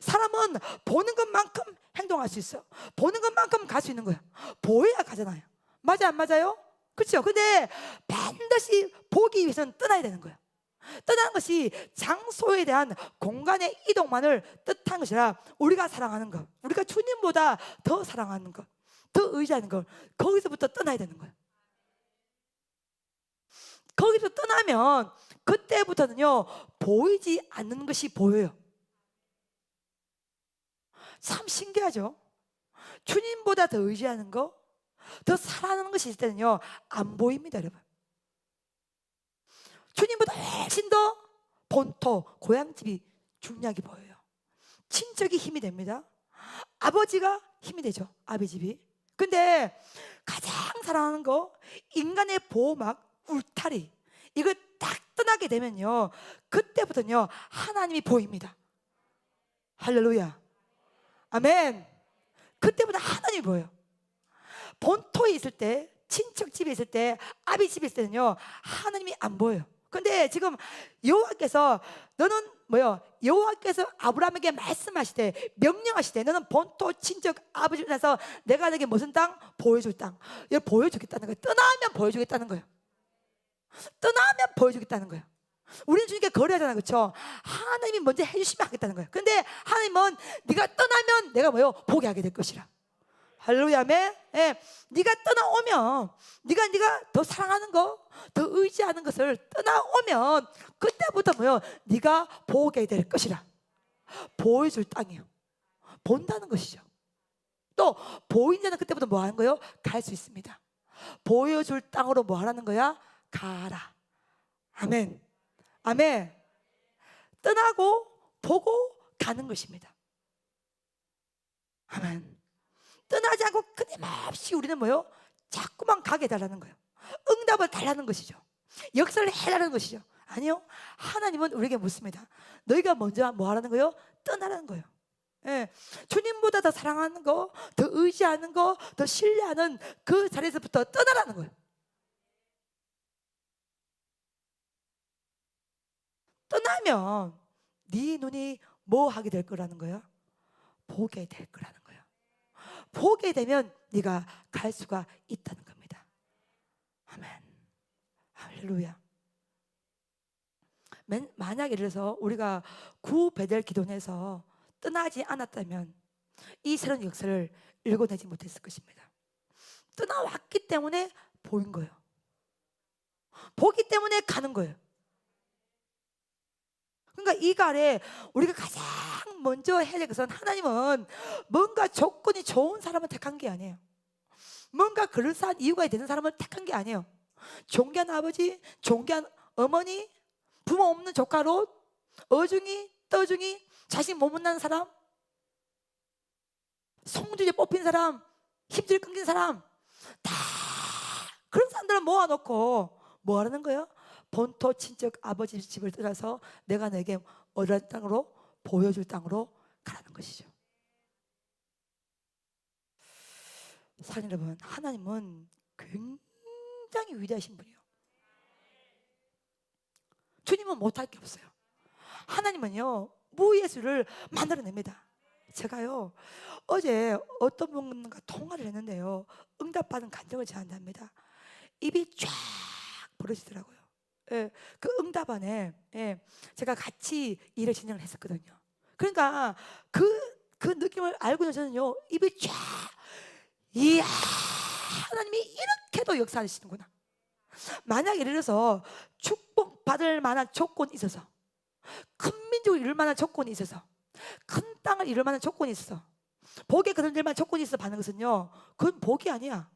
사람은 보는 것만큼 행동할 수 있어. 보는 것만큼 갈 수 있는 거야. 보여야 가잖아요. 맞아 안 맞아요? 그렇죠? 근데 반드시 보기 위해서는 떠나야 되는 거야. 떠나는 것이 장소에 대한 공간의 이동만을 뜻하는 것이라, 우리가 사랑하는 것, 우리가 주님보다 더 사랑하는 것, 더 의지하는 것, 거기서부터 떠나야 되는 거예요. 거기서 떠나면 그때부터는요, 보이지 않는 것이 보여요. 참 신기하죠? 주님보다 더 의지하는 거, 더 사랑하는 것이 있을 때는요, 안 보입니다, 여러분. 주님보다 훨씬 더 본토, 고향집이 중요하게 보여요. 친척이 힘이 됩니다. 아버지가 힘이 되죠, 아버지 집이. 근데 가장 사랑하는 거, 인간의 보호막, 울타리, 이걸 딱 떠나게 되면요, 그때부터는요, 하나님이 보입니다. 할렐루야, 아멘. 그때부터 하나님이 보여요. 본토에 있을 때, 친척 집에 있을 때, 아비 집에 있을 때는요, 하나님이 안 보여요. 근데 지금 여호와께서, 너는 뭐요? 여호와께서 아브라함에게 말씀하시되, 명령하시되, 너는 본토 친척 아버지에서 내가 너에게 무슨 땅? 보여줄 땅. 이걸 보여주겠다는 거예요. 떠나면 보여주겠다는 거예요. 떠나면 보여주겠다는 거예요. 우리는 주님께 거래하잖아요, 그렇죠? 하나님이 먼저 해주시면 하겠다는 거예요. 근데 하나님은 네가 떠나면 내가 뭐요? 보게 하게 될 것이라. 할렐루야, 아멘. 예, 네가 떠나오면, 네가 더 사랑하는 거, 더 의지하는 것을 떠나오면 그때부터 뭐요? 네가 보게 될 것이라. 보여줄 땅이요. 본다는 것이죠. 또 보인 자는 그때부터 뭐 하는 거예요? 갈 수 있습니다. 보여줄 땅으로 뭐 하라는 거야? 가라. 아멘, 아멘. 떠나고 보고 가는 것입니다. 아멘. 떠나지 않고 끊임없이 우리는 뭐요? 자꾸만 가게 해달라는 거예요. 응답을 달라는 것이죠. 역사를 해달라는 것이죠. 아니요, 하나님은 우리에게 묻습니다. 너희가 먼저 뭐 하라는 거예요? 떠나라는 거예요. 예, 주님보다 더 사랑하는 거, 더 의지하는 거, 더 신뢰하는 그 자리에서부터 떠나라는 거예요. 떠나면 네 눈이 뭐 하게 될 거라는 거예요? 보게 될 거라는 거예요. 보게 되면 네가 갈 수가 있다는 겁니다. 아멘, 할렐루야. 만약 예를 들어서 우리가 구 베델 기도원에서 떠나지 않았다면 이 새로운 역사를 읽어내지 못했을 것입니다. 떠나왔기 때문에 보인 거예요. 보기 때문에 가는 거예요. 그러니까 이 갈에 우리가 가장 먼저 해야 될 것은, 하나님은 뭔가 조건이 좋은 사람을 택한 게 아니에요. 뭔가 그럴싸한 이유가 되는 사람을 택한 게 아니에요. 존귀한 아버지, 존귀한 어머니, 부모 없는 조카 롯, 어중이, 떠중이, 자식 못 만나는 사람, 송두리에 뽑힌 사람, 힘줄이 끊긴 사람, 다 그런 사람들을 모아놓고 뭐 하라는 거예요? 본토 친척 아버지 집을 떠나서 내가 내게 어려운 땅으로, 보여줄 땅으로 가라는 것이죠. 사랑하는 여러분, 하나님은 굉장히 위대하신 분이에요. 주님은 못할 게 없어요. 하나님은요, 무예수를 만들어냅니다. 제가요, 어제 어떤 분과 통화를 했는데요, 응답받은 간증을 제안합니다. 입이 쫙 벌어지더라고요. 예, 그 응답 안에, 예, 제가 같이 일을 진행을 했었거든요. 그러니까 그 느낌을 알고는 저는요, 입이 쫙, 이야, 하나님이 이렇게도 역사하시는구나. 만약 예를 들어서 축복받을 만한 조건이 있어서, 큰 민족을 이룰 만한 조건이 있어서, 큰 땅을 이룰 만한 조건이 있어서, 복에 거둘 만한 조건이 있어서 받는 것은요, 그건 복이 아니야.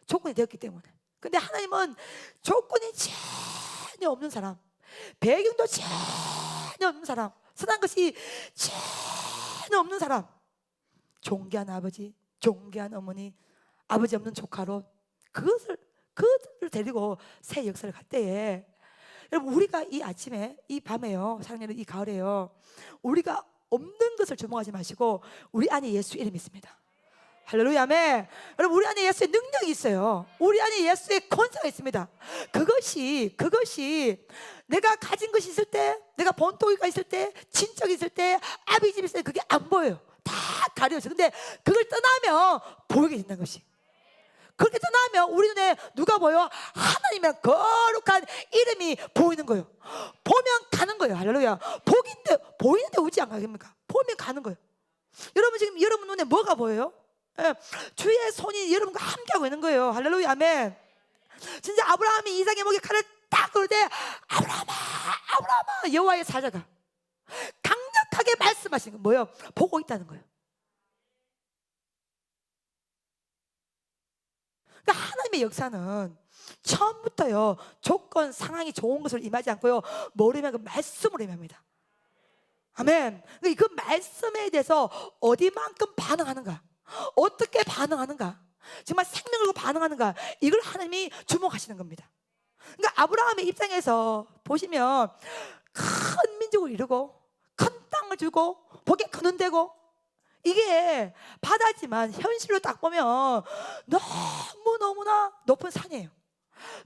조건이 되었기 때문에. 근데 하나님은 조건이 전혀 없는 사람, 배경도 전혀 없는 사람, 선한 것이 전혀 없는 사람, 존귀한 아버지, 존귀한 어머니, 아버지 없는 조카로 그들을 데리고 새 역사를 갈 때에, 여러분, 우리가 이 아침에, 이 밤에요, 사랑하는 이 가을에요, 우리가 없는 것을 주목하지 마시고 우리 안에 예수 이름이 있습니다. 할렐루야, 아멘. 여러분, 우리 안에 예수의 능력이 있어요. 우리 안에 예수의 권세가 있습니다. 그것이 내가 가진 것이 있을 때, 내가 본토가 있을 때, 친척이 있을 때, 아비 집이 있을 때 그게 안 보여요. 다 가려져. 근데 그걸 떠나면 보이게 된다는 것이. 그렇게 떠나면 우리 눈에 누가 보여? 하나님의 거룩한 이름이 보이는 거예요. 보면 가는 거예요. 할렐루야. 보이는데 오지 않습니까? 보면 가는 거예요. 여러분 지금 여러분 눈에 뭐가 보여요? 예, 주의 손이 여러분과 함께하고 있는 거예요. 할렐루야. 아멘. 진짜 아브라함이 이삭의 목에 칼을 딱 걸을 때 아브라함아 아브라함아 여호와의 사자가 강력하게 말씀하시는 거 뭐예요? 보고 있다는 거예요. 그러니까 하나님의 역사는 처음부터요 조건 상황이 좋은 것을 임하지 않고요 뭐로 그 말씀으로 임합니다. 아멘. 그 말씀에 대해서 어디만큼 반응하는가, 어떻게 반응하는가, 정말 생명을 걸고 반응하는가, 이걸 하나님이 주목하시는 겁니다. 그러니까 아브라함의 입장에서 보시면 큰 민족을 이루고 큰 땅을 주고 복에 거는데고 이게 바다지만 현실로 딱 보면 너무너무나 높은 산이에요.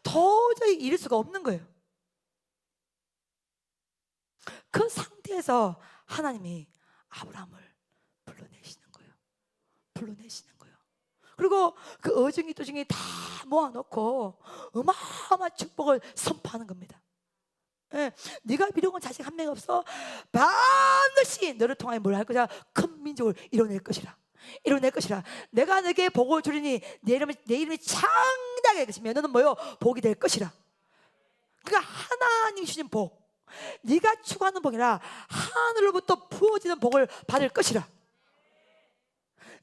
도저히 이룰 수가 없는 거예요. 그 상태에서 하나님이 아브라함을 불러내시는 거예요. 불러내시는 거예요. 그리고 그 어중이 도중이 다 모아놓고 어마어마한 축복을 선포하는 겁니다. 예, 네가 미루는 자식 한 명 없어. 반드시 너를 통하여 뭘 할 것이라. 큰 민족을 이뤄낼 것이라. 이뤄낼 것이라. 내가 너에게 복을 주리니 내 이름이 창대하게 것이며 너는 뭐요? 복이 될 것이라. 그러니까 하나님 주신 복, 네가 추구하는 복이라 하늘로부터 부어지는 복을 받을 것이라.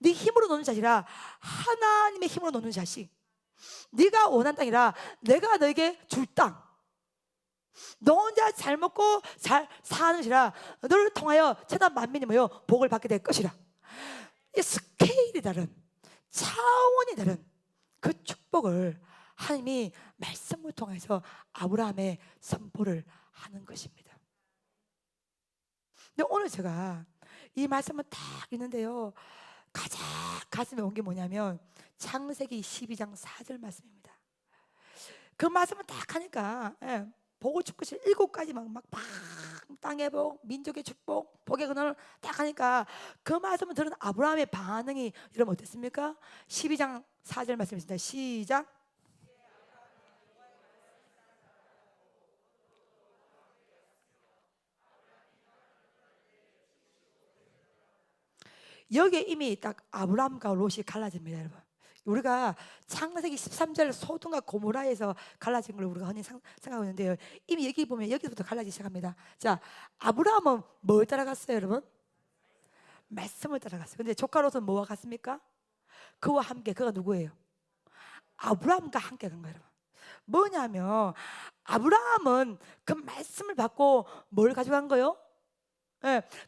네 힘으로 노는 자식이라 하나님의 힘으로 노는 자식, 네가 원한 땅이라 내가 너에게 줄 땅, 너 혼자 잘 먹고 잘 사는 것이라 너를 통하여 천하 만민이 뭐요? 복을 받게 될 것이라. 이 스케일이 다른, 차원이 다른 그 축복을 하나님이 말씀을 통해서 아브라함의 선포를 하는 것입니다. 근데 오늘 제가 이 말씀을 딱 읽는데요 가장 가슴에 온 게 뭐냐면 창세기 12장 4절 말씀입니다. 그 말씀을 딱 하니까 복을 축 것이 7가지 막 땅의 복, 민족의 축복, 복의 근원을 딱 하니까 그 말씀을 들은 아브라함의 반응이 여러분 어땠습니까? 12장 4절 말씀입니다. 시작. 여기에 이미 딱 아브라함과 롯이 갈라집니다. 여러분, 우리가 창세기 13절 소돔과 고모라에서 갈라진 걸 우리가 흔히 생각하고 있는데요, 이미 여기 보면 여기서부터 갈라지기 시작합니다. 자, 아브라함은 뭘 따라갔어요 여러분? 말씀을 따라갔어요. 근데 조카 롯은 뭐와 같습니까? 그와 함께. 그가 누구예요? 아브라함과 함께 간 거예요. 여러분, 뭐냐면 아브라함은 그 말씀을 받고 뭘 가져간 거예요?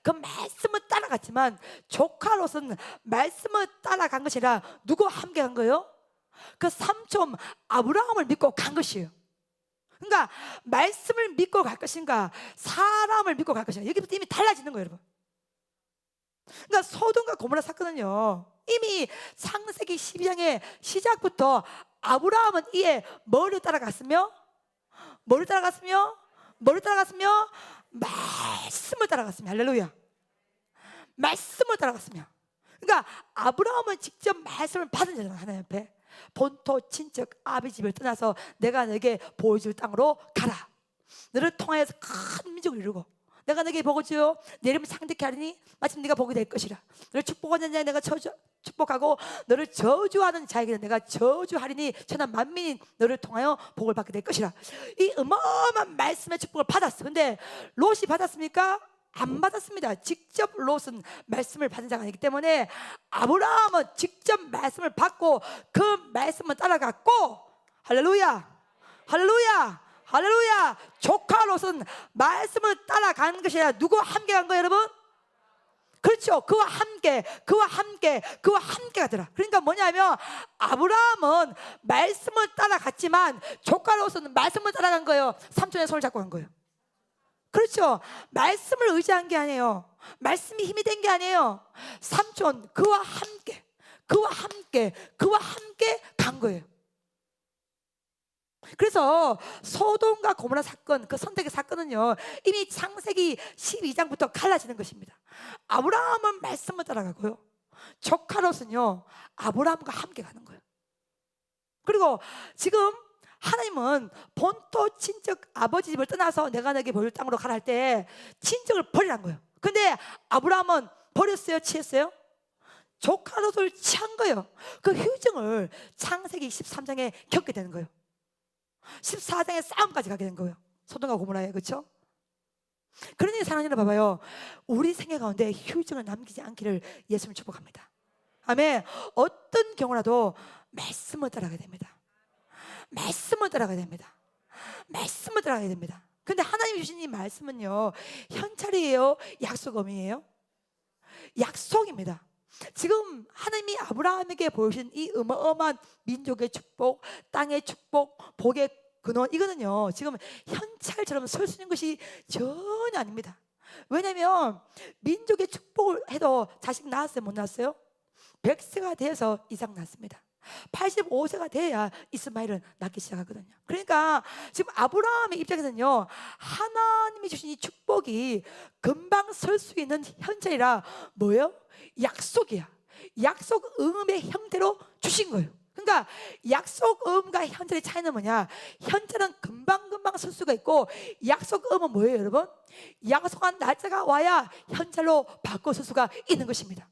그 말씀을 따라갔지만 조카 롯은 말씀을 따라간 것이 아니라 누구와 함께 간 거예요? 그 삼촌 아브라함을 믿고 간 것이에요. 그러니까 말씀을 믿고 갈 것인가, 사람을 믿고 갈 것인가, 여기부터 이미 달라지는 거예요 여러분. 그러니까 소돔과 고모라 사건은요 이미 창세기 12장의 시작부터 아브라함은 이에 뭐를 따라갔으며 말씀을 따라갔으며, 할렐루야, 말씀을 따라갔으며. 그러니까 아브라함은 직접 말씀을 받은 자잖아. 하나님 앞에 본토 친척 아비 집을 떠나서 내가 너에게 보여줄 땅으로 가라. 너를 통하여서 큰 민족을 이루고 내가 너에게 복을 주어 내 이름을 창대케 하리니 마침 네가 복이 될 것이라. 너를 축복하는 자에 내가 축복하고 너를 저주하는 자에게는 내가 저주하리니 천하 만민이 너를 통하여 복을 받게 될 것이라. 이 어마어마한 말씀의 축복을 받았어. 근데 롯이 받았습니까? 안 받았습니다. 직접 롯은 말씀을 받은 자가 아니기 때문에 아브라함은 직접 말씀을 받고 그 말씀을 따라갔고, 할렐루야, 할렐루야, 할렐루야. 조카 롯은 말씀을 따라가는 것이 아니라 누구와 함께 간 거예요 여러분? 그렇죠. 그와 함께 가더라. 그러니까 뭐냐면 아브라함은 말씀을 따라갔지만 조카 롯은 말씀을 따라간 거예요. 삼촌의 손을 잡고 간 거예요. 그렇죠. 말씀을 의지한 게 아니에요. 말씀이 힘이 된 게 아니에요. 삼촌 그와 함께 간 거예요. 그래서 소돔과 고모라 사건, 그 선택의 사건은요 이미 창세기 12장부터 갈라지는 것입니다. 아브라함은 말씀을 따라가고요 조카 롯은요 아브라함과 함께 가는 거예요. 그리고 지금 하나님은 본토 친척 아버지 집을 떠나서 내가 너에게 보일 땅으로 가라 할 때 친척을 버리라는 거예요. 근데 아브라함은 버렸어요? 취했어요? 조카 롯을 취한 거예요. 그 휴증을 창세기 13장에 겪게 되는 거예요. 14장에 싸움까지 가게 된 거예요. 소돔과 고모라에. 그렇죠? 그러니 사랑하는 여러분 봐봐요. 우리 생애 가운데 휴증을 남기지 않기를 예수님 축복합니다. 아멘. 어떤 경우라도 말씀을 따라가야 됩니다. 말씀을 따라가야 됩니다. 말씀을 따라가야 됩니다. 근데 하나님이 주신 이 말씀은요 현찰이에요? 약속음이에요? 약속입니다. 지금 하나님이 아브라함에게 보여주신 이 어마어마한 민족의 축복, 땅의 축복, 복의 근원, 이거는요 지금 현찰처럼 설 수 있는 것이 전혀 아닙니다. 왜냐하면 민족의 축복을 해도 자식 낳았어요? 못 낳았어요? 100세가 돼서 이삭 낳습니다. 85세가 돼야 이스마엘은 낳기 시작하거든요. 그러니까 지금 아브라함의 입장에서는요 하나님이 주신 이 축복이 금방 설 수 있는 현찰이라 뭐예요? 약속이야. 약속 응음의 형태로 주신 거예요. 그러니까 약속 음과 현찰의 차이는 뭐냐? 현찰은 금방금방 설 수가 있고 약속 음은 뭐예요 여러분? 약속한 날짜가 와야 현찰로 바꿔 쓸 수가 있는 것입니다.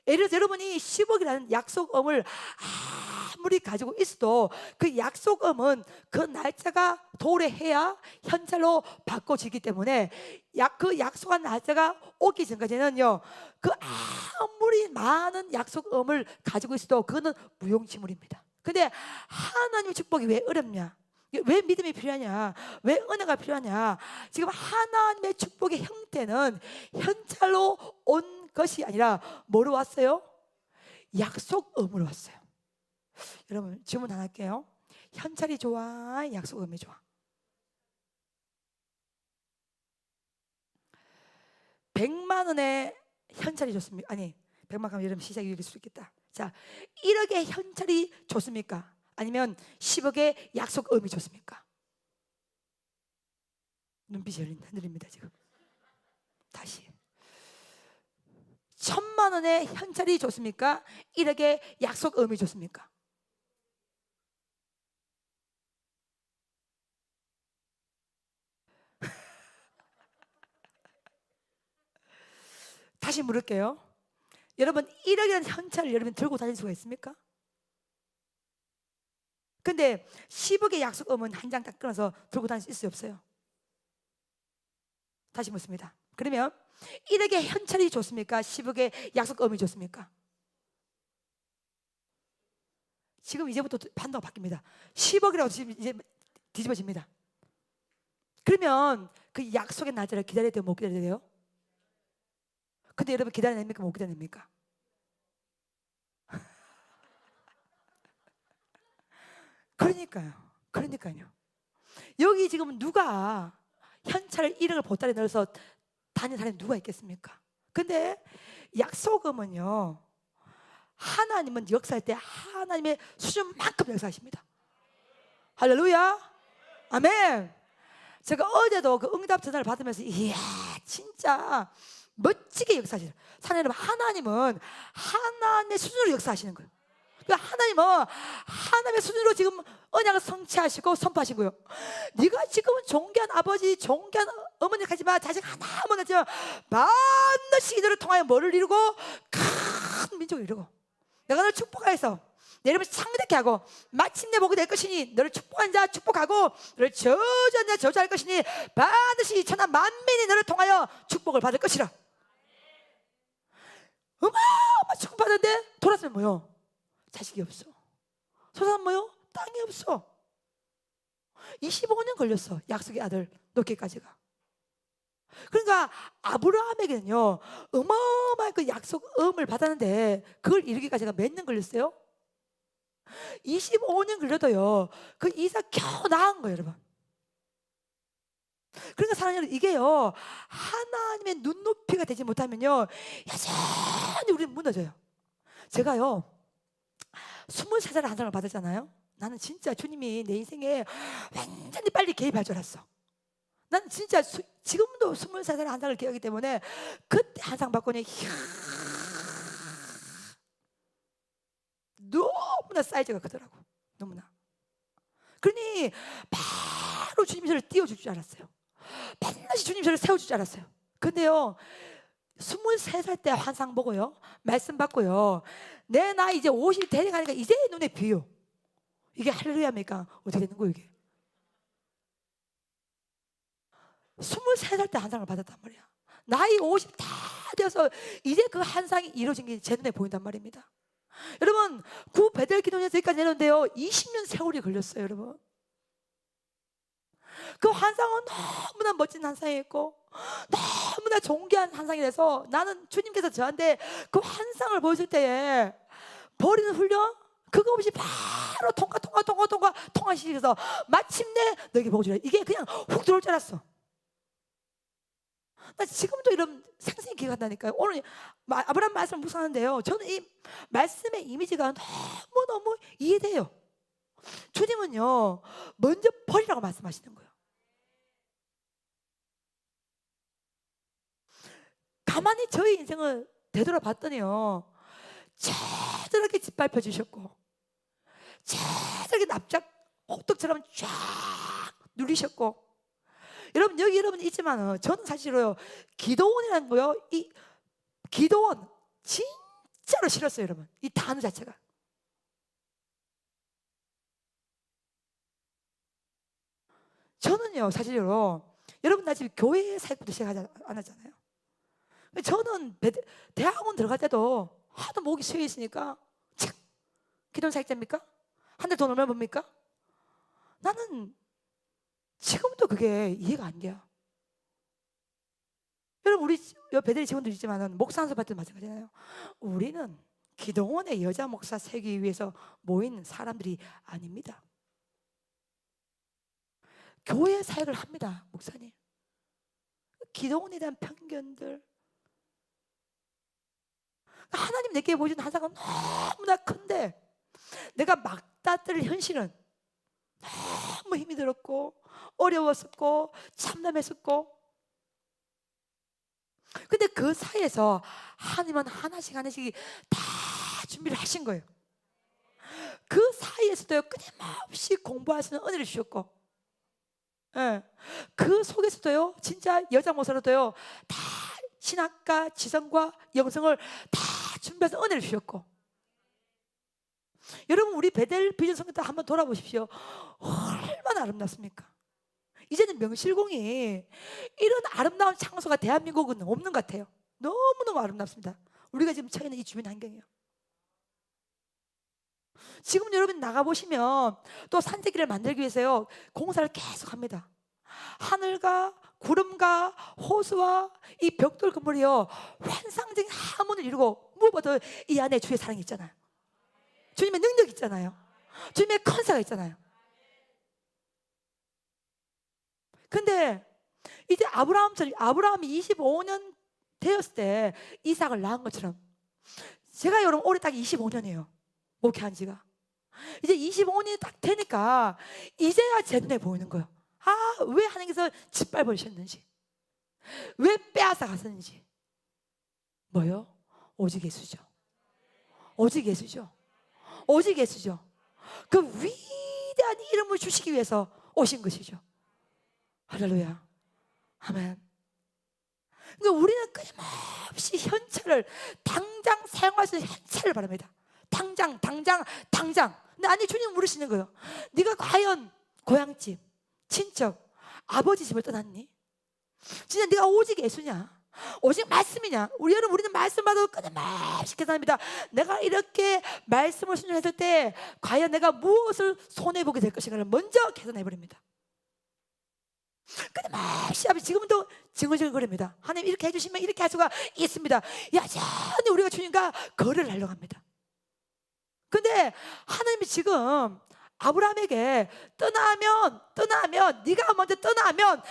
예를 들어 여러분이 10억이라는 약속음을 아무리 가지고 있어도 그 약속음은 그 날짜가 도래해야 현찰로 바꿔지기 때문에 그 약속한 날짜가 오기 전까지는요 그 아무리 많은 약속음을 가지고 있어도 그거는 무용지물입니다. 근데 하나님의 축복이 왜 어렵냐? 왜 믿음이 필요하냐? 왜 은혜가 필요하냐? 지금 하나님의 축복의 형태는 현찰로 온 것이 아니라 뭐로 왔어요? 약속음으로 왔어요. 여러분 질문 하나 할게요. 현찰이 좋아? 약속음이 좋아? 100만 원의 현찰이 좋습니까? 아니 100만 원 여러분 시작이 이길 수 있겠다. 자 1억의 현찰이 좋습니까? 아니면 10억의 약속음이 좋습니까? 눈빛이 흔들립니다 지금. 다시 1000만 원의 현찰이 좋습니까? 1억의 약속음이 좋습니까? 다시 물을게요. 여러분 1억이라는 현찰을 여러분 들고 다닐 수가 있습니까? 근데 10억의 약속음은 한 장 딱 끊어서 들고 다닐 수 있어요 없어요? 다시 묻습니다. 그러면 1억의 현찰이 좋습니까? 10억의 약속음이 좋습니까? 지금 이제부터 판도가 바뀝니다. 10억이라고 지금 이제 뒤집어집니다. 그러면 그 약속의 날짜를 기다려야 돼요? 못 기다려야 돼요? 근데 여러분 기다려냅니까? 못 기다려냅니까? 그러니까요. 여기 지금 누가 현찰을 1억을 보따리에 넣어서 다니는 사람이 누가 있겠습니까? 근데 약속음은요 하나님은 역사할 때 하나님의 수준만큼 역사하십니다. 할렐루야 아멘. 제가 어제도 그 응답 전화를 받으면서 이야 진짜 멋지게 역사하시죠. 사랑하는 여러분 하나님은 하나님의 수준으로 역사하시는 거예요. 그러니까 하나님은 하나님의 수준으로 지금 언약을 성취하시고 선포하신 거예요. 네가 지금은 존귀한 아버지 존귀한 어머니 가지만 자식 하나 못 낳지만 반드시 이들을 통하여 뭐를 이루고 큰 민족을 이루고 내가 너를 축복하여서 내 이름을 창대케 하고 마침내 보게 될 것이니 너를 축복한 자 축복하고 너를 저주한 자 저주할 것이니 반드시 천하 만민이 너를 통하여 축복을 받을 것이라. 어마어마 축복받았는데 돌아서면 뭐요? 자식이 없어. 소산 뭐요? 땅이 없어. 25년 걸렸어 약속의 아들 놓기까지가. 그러니까 아브라함에게는요 어마어마한 그 약속음을 받았는데 그걸 이루기까지가 몇 년 걸렸어요? 25년 걸려도요 그 이삭 겨우 낳은 거예요 여러분. 그러니까 사랑하는 여러분 이게요 하나님의 눈높이가 되지 못하면요 여전히 우리는 무너져요. 제가요 23살에 한 사람을 받았잖아요. 나는 진짜 주님이 내 인생에 완전히 빨리 개입할 줄 알았어. 나는 진짜 지금도 23살에 한 상을 기억하기 때문에 그때 한 상 받고는 너무나 사이즈가 크더라고. 너무나. 그러니 바로 주님 저를 띄워줄 줄 알았어요. 반드시 주님 저를 세워줄 줄 알았어요. 근데요 23살 때 환상 보고요 말씀 받고요 내 나이 이제 50 되어가니까 이제 눈에 비요. 이게 할렐루야입니까? 어떻게 되는 거예요 이게? 23살 때 환상을 받았단 말이야. 나이 50 다 되어서 이제 그 환상이 이루어진 게 제 눈에 보인단 말입니다. 여러분 구 베델 기도원에서 여기까지 내렸는데요 20년 세월이 걸렸어요. 여러분 그 환상은 너무나 멋진 환상이었고 너무나 존귀한 환상이 돼서 나는 주님께서 저한테 그 환상을 보여줄 때에 버리는 훈련 그거 없이 바로 통과시켜서 마침내 너에게 보여주라. 이게 그냥 훅 들어올 줄 알았어. 나 지금도 이런 생생히 기억한다니까요. 오늘 아브라함 말씀을 묵상하는데요 저는 이 말씀의 이미지가 너무너무 이해돼요. 주님은요 먼저 버리라고 말씀하시는 거예요. 가만히 저희 인생을 되돌아봤더니요 자잘하게 짓밟혀 주셨고 자잘하게 납작 호떡처럼 쫙 누리셨고 여러분 여기 여러분 있지만 저는 사실로요 기도원이라는 거요 이 기도원 진짜로 싫었어요. 여러분 이 단어 자체가 저는요 사실로 여러분 나 지금 교회 사역부터 시작하지 않았잖아요. 저는 대학원 들어갈 때도 하도 목이 쉬어 있으니까 참 기도원 사역자입니까? 한 달 돈 얼마 봅니까? 나는 지금도 그게 이해가 안 돼요. 여러분 우리 베델리 직원들 있지만 목사 한 수밭도 마찬가지잖아요. 우리는 기도원에 여자 목사 세우기 위해서 모인 사람들이 아닙니다. 교회 사역을 합니다. 목사님 기도원에 대한 편견들 하나님 내게 보여준 환상은 너무나 큰데 내가 막다들 현실은 너무 힘이 들었고 어려웠었고 참담했었고 근데 그 사이에서 하나님은 하나씩 다 준비를 하신 거예요. 그 사이에서도 끊임없이 공부할 수 있는 은혜를 주셨고 예. 그 속에서도요 진짜 여자 목사로도요 다 신학과 지성과 영성을 다 준비해서 은혜를 주셨고 여러분 우리 베델 비전 성경 한번 돌아보십시오. 얼마나 아름답습니까? 이제는 명실공히 이런 아름다운 장소가 대한민국은 없는 것 같아요. 너무너무 아름답습니다. 우리가 지금 처해 있는 이 주변 환경이요. 지금 여러분 나가보시면 또 산책길을 만들기 위해서요 공사를 계속 합니다. 하늘과 구름과 호수와 이 벽돌 건물이요 환상적인 하모니를 이루고 무엇보다 이 안에 주의 사랑이 있잖아요. 주님의 능력이 있잖아요. 주님의 컨사가 있잖아요. 근데 이제 아브라함이 25년 되었을 때 이삭을 낳은 것처럼 제가 여러분 올해 딱 25년이에요 목회한 지가. 이제 25년이 딱 되니까 이제야 제 눈에 보이는 거예요. 왜 하나님께서 짓밟으셨는지, 왜 빼앗아 갔었는지. 뭐요? 오직 예수죠. 오직 예수죠. 오직 예수죠. 그 위대한 이름을 주시기 위해서 오신 것이죠. 할렐루야. 아멘. 그러니까 우리는 끊임없이 현찰을 당장 사용할 수 있는 현찰을 바랍니다. 당장. 근데 아니 주님 물으시는 거예요. 네가 과연 고향집, 친척, 아버지 집을 떠났니? 진짜 네가 오직 예수냐? 오직 말씀이냐? 우리는 말씀 받아도 끊임없이 계산합니다. 내가 이렇게 말씀을 순종했을 때 과연 내가 무엇을 손해보게 될 것인가를 먼저 계산해버립니다. 끊임없이 지금도 징글징글거립니다. 하나님 이렇게 해주시면 이렇게 할 수가 있습니다. 여전히 우리가 주님과 거래를 하려고 합니다. 근데 하나님이 지금 아브라함에게 떠나면 네가 먼저 떠나면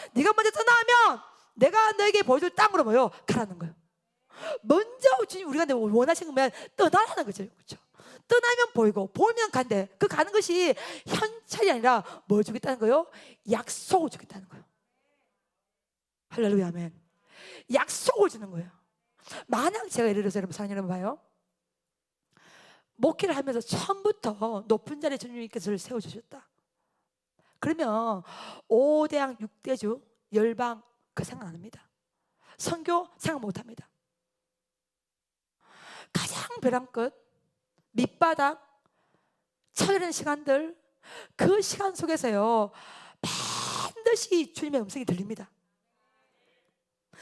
내가 너에게 보여줄 땅으로 뭐요? 가라는 거예요. 먼저 주님 우리가 원하시는 거면 떠나라는 거죠. 그렇죠? 떠나면 보이면 간대. 그 가는 것이 현찰이 아니라 뭘 주겠다는 거예요? 약속을 주겠다는 거예요. 할렐루야 아멘. 약속을 주는 거예요. 만약 제가 예를 들어서 여러분 사랑하는 여러분 봐요. 목회를 하면서 처음부터 높은 자리에 주님께서 저를 세워주셨다. 그러면 5대양 6대주 열방 그 생각 안 합니다. 선교 생각 못합니다. 가장 벼랑 끝 밑바닥 처절한 시간들, 그 시간 속에서요 반드시 주님의 음성이 들립니다.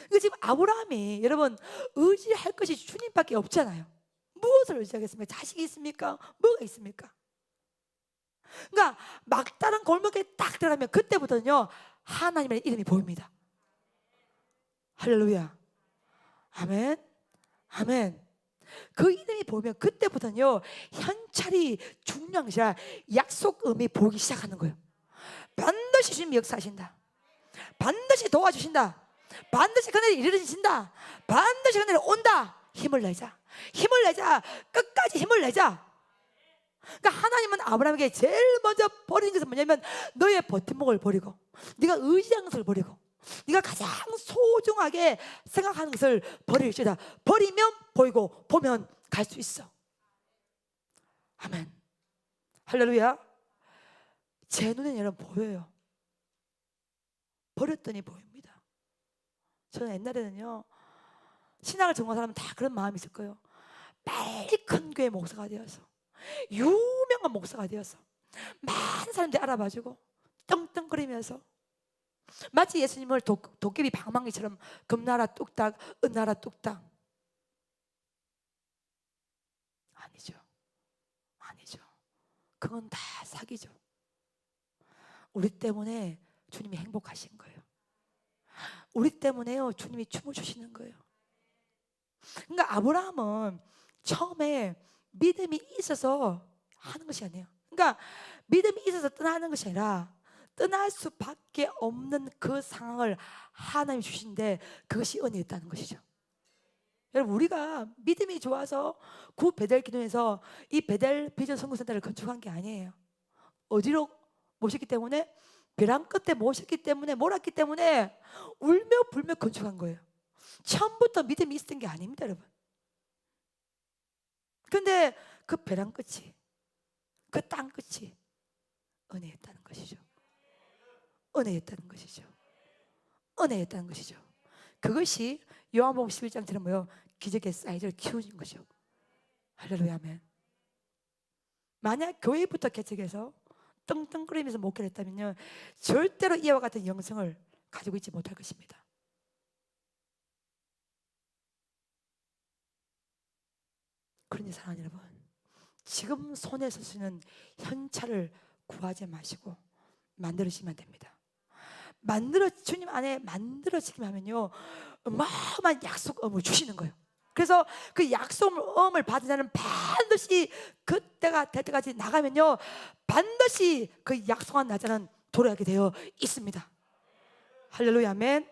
그 지금 아브라함이 여러분 의지할 것이 주님밖에 없잖아요. 무엇을 의지하겠습니까? 자식이 있습니까? 뭐가 있습니까? 그러니까 막다른 골목에 딱 들어가면 그때부터는요 하나님의 이름이 보입니다. 할렐루야. 아멘. 아멘. 그 이름이 보이면 그때부터는요 현찰이 중요한 것이 아니라 약속음이 보이기 시작하는 거예요. 반드시 주님이 역사하신다. 반드시 도와주신다. 반드시 그날이 이루어진다. 반드시 그날이 온다. 힘을 내자. 힘을 내자. 끝까지 힘을 내자. 그러니까 하나님은 아브라함에게 제일 먼저 버리는 것은 뭐냐면 너의 버팀목을 버리고 네가 의지하는 것을 버리고 네가 가장 소중하게 생각하는 것을 버릴지다. 버리면 보이고 보면 갈 수 있어. 아멘. 할렐루야. 제 눈에는 여러분 보여요. 버렸더니 보입니다. 저는 옛날에는요 신앙을 전공한 사람은 다 그런 마음이 있을 거예요. 빨리 큰 교회 목사가 되어서 유명한 목사가 되어서 많은 사람들이 알아봐주고 떵떵거리면서 마치 예수님을 도깨비 방망이처럼 금나라 뚝딱 은나라 뚝딱. 아니죠. 아니죠. 그건 다 사기죠. 우리 때문에 주님이 행복하신 거예요. 우리 때문에요 주님이 춤을 추시는 거예요. 그러니까 아브라함은 처음에 믿음이 있어서 하는 것이 아니에요. 그러니까 믿음이 있어서 떠나는 것이 아니라 떠날 수밖에 없는 그 상황을 하나님이 주신데 그것이 은혜였다는 것이죠. 여러분 우리가 믿음이 좋아서 구 베델 기도에서 이 베델 비전 선교센터를 건축한 게 아니에요. 어디로 모셨기 때문에 벼랑 끝에 모셨기 때문에 몰았기 때문에 울며 불며 건축한 거예요. 처음부터 믿음이 있었던 게 아닙니다 여러분. 근데 그 벼랑 끝이 그 땅 끝이 은혜였다는 것이죠. 은혜였다는 것이죠. 은혜였다는 것이죠. 그것이 요한복음 11장처럼 뭐요? 기적의 사이즈를 키우는 것이죠. 할렐루야 아멘. 만약 교회부터 개척해서 떵떵거리면서 목회를 했다면요 절대로 이와 같은 영성을 가지고 있지 못할 것입니다. 그러니 사랑하는 여러분 지금 손에 쓸 수 있는 현찰을 구하지 마시고 만들어지면 됩니다. 주님 안에 만들어지기만 하면요 어마어마한 약속음을 주시는 거예요. 그래서 그 약속음을 받은 자는 반드시 그때가 될 때까지 나가면요 반드시 그 약속한 날짜는 도래하게 되어 있습니다. 할렐루야 아멘.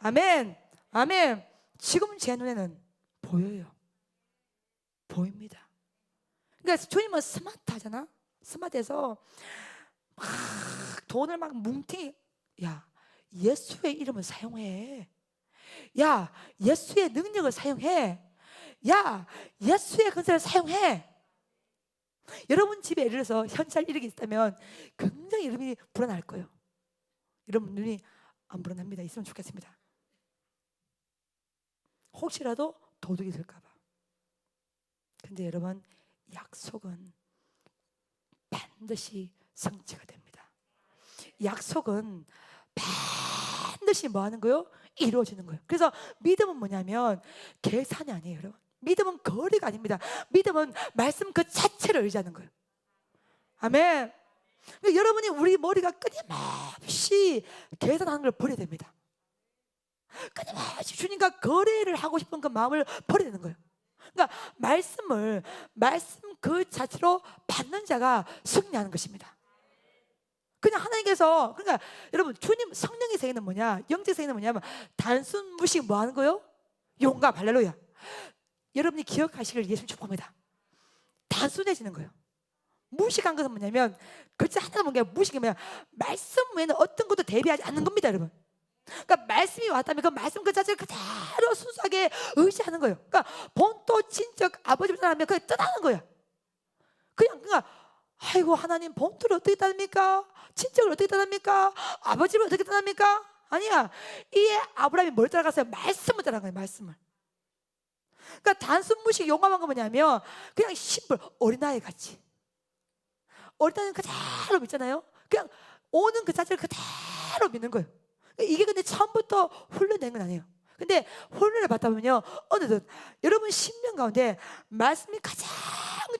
아멘. 아멘. 지금 제 눈에는 보여요. 보입니다. 그러니까 주님은 스마트하잖아. 스마트해서 막 돈을 막 뭉탱이. 야 예수의 이름을 사용해. 야 예수의 능력을 사용해. 야 예수의 근세를 사용해. 여러분 집에 예를 들어서 현찰 1억이 있다면 굉장히 여러분이 불안할 거예요. 여러분 눈이 안 불안합니다. 있으면 좋겠습니다. 혹시라도 도둑이 들까 봐. 근데 여러분 약속은 반드시 성취가 됩니다. 약속은 반드시 뭐 하는 거예요? 이루어지는 거예요. 그래서 믿음은 뭐냐면 계산이 아니에요 여러분. 믿음은 거리가 아닙니다. 믿음은 말씀 그 자체를 의지하는 거예요. 아멘. 그러니까 여러분이 우리 머리가 끊임없이 계산하는 걸 버려야 됩니다. 끊임없이 주님과 거래를 하고 싶은 그 마음을 버려야 되는 거예요. 그러니까 말씀 그 자체로 받는 자가 승리하는 것입니다. 그냥 하나님께서 그러니까 여러분 주님 성령의 세계는 뭐냐? 영적 세계는 뭐냐면 단순 무식 뭐 하는 거요? 용감. 할렐루야. 여러분이 기억하시길 예수님 축복합니다. 단순해지는 거예요. 무식한 것은 뭐냐면 글자 하나 보면 무식이면 말씀 외에는 어떤 것도 대비하지 않는 겁니다 여러분. 그러니까 말씀이 왔다면 그 말씀 그 자체를 그대로 순수하게 의지하는 거예요. 그러니까 본토 친척 아버지 사람하면 그게 떠나는 거예요. 그냥 아이고 하나님 본토를 어떻게 따릅니까? 친척을 어떻게 따릅니까? 아버지를 어떻게 따릅니까? 아니야. 이 아브라함이 뭘 따라갔어요? 말씀을 따라간 거예요. 말씀을. 그러니까 단순 무식 용감한 거 뭐냐면 그냥 심플 어린아이 같이 어린아이는 그대로 믿잖아요. 그냥 오는 그 자체를 그대로 믿는 거예요. 이게 근데 처음부터 훈련된 건 아니에요. 근데 훈련을 받다 보면요 어느덧 여러분 10년 가운데 말씀이 가장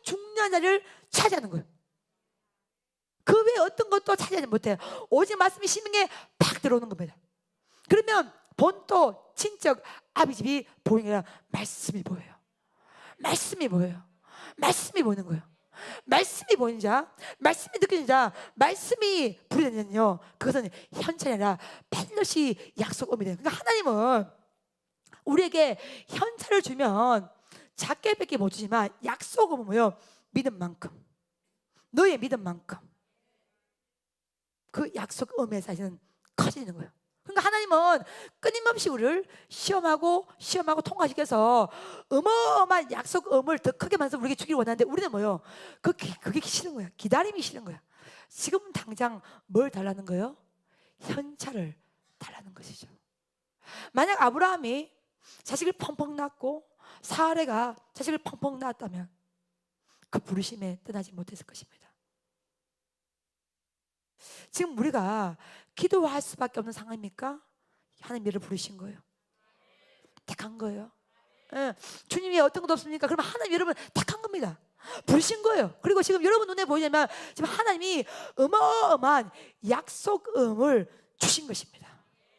중요한 자리를 차지하는 거예요. 그 외에 어떤 것도 차지하지 못해요. 오직 말씀이 심령에 팍 들어오는 겁니다. 그러면 본토 친척 아비집이 보이는 게 아니라 말씀이 보여요. 말씀이 보여요. 말씀이 보이는 거예요. 말씀이 보이는 자, 말씀이 느끼는 자, 말씀이 부르짖는요 그것은 현찰이 아니라 반드시 약속음이 돼요. 그러니까 하나님은 우리에게 현찰을 주면 작게밖에 못 주지만 약속음은 뭐예요? 믿음 만큼, 너의 믿음 만큼 그 약속음의 사실은 커지는 거예요. 그러니까 하나님은 끊임없이 우리를 시험하고 통과시켜서 어마어마한 약속음을 더 크게 만들어서 우리에게 주기를 원하는데 우리는 뭐예요? 그게 싫은 거야. 기다림이 싫은 거야. 지금 당장 뭘 달라는 거예요? 현찰을 달라는 것이죠. 만약 아브라함이 자식을 펑펑 낳고 사레가 자식을 펑펑 낳았다면 그 부르심에 떠나지 못했을 것입니다. 지금 우리가 기도할 수밖에 없는 상황입니까? 하나님 우리를 부르신 거예요. 택한 거예요. 예. 주님이 어떤 것도 없습니까? 그러면 하나님 여러분 택한 겁니다. 부르신 거예요. 그리고 지금 여러분 눈에 보이냐면 지금 하나님이 어마어마한 약속음을 주신 것입니다.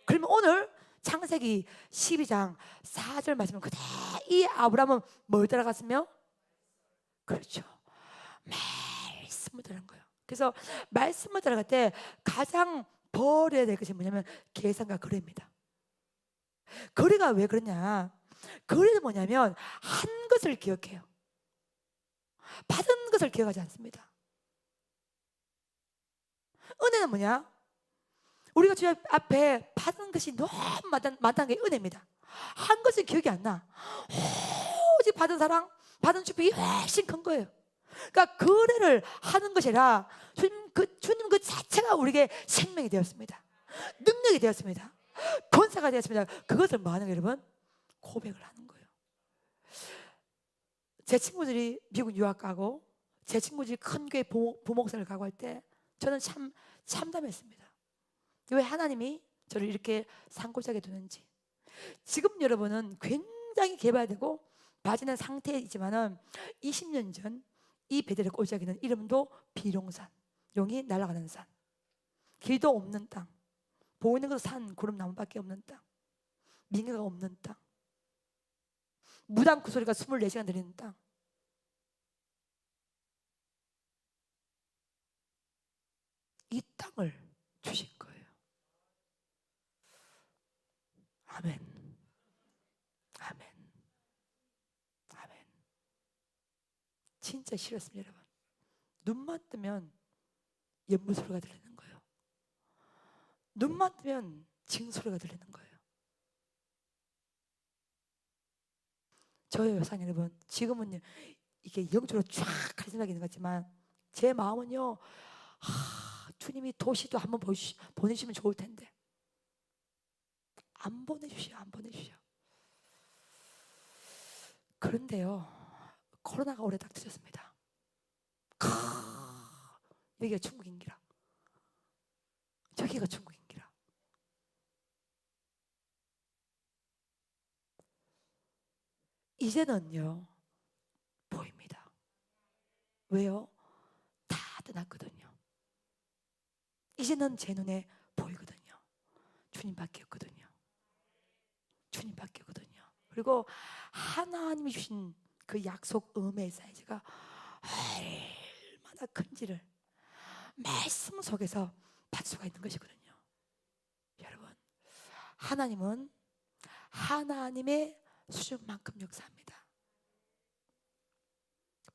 그러면 오늘 창세기 12장 4절 말씀은 그대로 이 아브라함은 뭘 따라갔으며? 그렇죠. 말씀을 따라간 거예요. 그래서 말씀을 따라갈 때 가장 버려야 될 것이 뭐냐면 계산과 거래입니다. 거래가 왜 그러냐? 거래는 뭐냐면 한 것을 기억해요. 받은 것을 기억하지 않습니다. 은혜는 뭐냐? 우리가 주 앞에 받은 것이 너무 많다는 게 은혜입니다. 한 것은 기억이 안 나. 오직 받은 사랑, 받은 축복이 훨씬 큰 거예요. 그러니까 거래를 하는 것이라 주님 그 자체가 우리에게 생명이 되었습니다. 능력이 되었습니다. 권세가 되었습니다. 그것을 뭐 하는 거예요, 여러분? 고백을 하는 거예요. 제 친구들이 미국 유학 가고 제 친구들이 큰 교회 부목사를 가고 할 때 저는 참 참담했습니다. 왜 하나님이 저를 이렇게 산골짜기에 두는지. 지금 여러분은 굉장히 개발되고 빠지는 상태이지만은 20년 전 이 베델의 골짜기는 이름도 비룡산, 용이 날아가는 산, 길도 없는 땅, 보이는 것은 산, 구름, 나무밖에 없는 땅, 민가가 없는 땅, 무당 구소리가 24시간 들리는 땅. 이 땅을 주신 거예요. 아멘. 아멘. 아멘. 진짜 싫었습니다, 여러분. 눈만 뜨면 연물 소리가 들리는 거예요. 눈만 뜨면 징 소리가 들리는 거예요. 저의 여사님 여러분, 지금은 이게 영적으로 쫙 갈 생각이 있는 것 같지만 제 마음은요, 주님이 도시도 한번 보내주시면 좋을 텐데 안 보내주셔. 그런데요, 코로나가 올해 딱 터졌습니다. 여기가 중국인기라, 저기가 중국인기라. 이제는요 보입니다. 왜요? 다 떠났거든요. 이제는 제 눈에 보이거든요. 주님밖에 없거든요. 주님밖에 없거든요. 그리고 하나님이 주신 그 약속 음의 사이즈가 얼마나 큰지를 말씀 속에서 볼 수가 있는 것이거든요. 여러분, 하나님은 하나님의 수준만큼 역사합니다.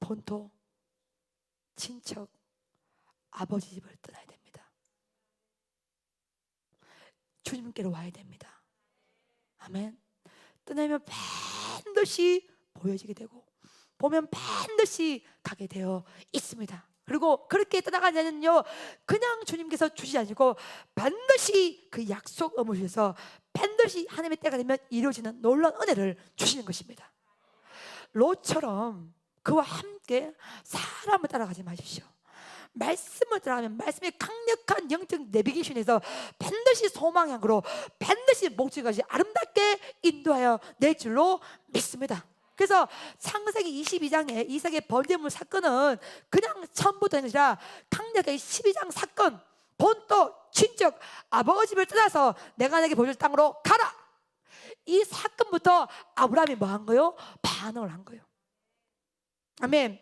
본토, 친척, 아버지 집을 떠나야 됩니다. 주님께로 와야 됩니다. 아멘. 떠나면 반드시 보여지게 되고 보면 반드시 가게 되어 있습니다. 그리고 그렇게 떠나가냐면요, 그냥 주님께서 주시지 않고 반드시 그 약속을 주셔서 반드시 하나님의 때가 되면 이루어지는 놀라운 은혜를 주시는 것입니다. 롯처럼 그와 함께 사람을 따라가지 마십시오. 말씀을 따라가면 말씀의 강력한 영적 내비게이션에서 반드시 소망향으로 반드시 목적까지 아름답게 인도하여 낼 줄로 믿습니다. 그래서 창세기 22장에 이삭의 번제물 사건은 그냥 처음부터 아니라 강력하게 12장 사건, 본토 친척 아버지 집을 떠나서 내가 내게 보여줄 땅으로 가라. 이 사건부터 아브라함이 뭐 한 거요? 반응을 한 거예요. 아멘.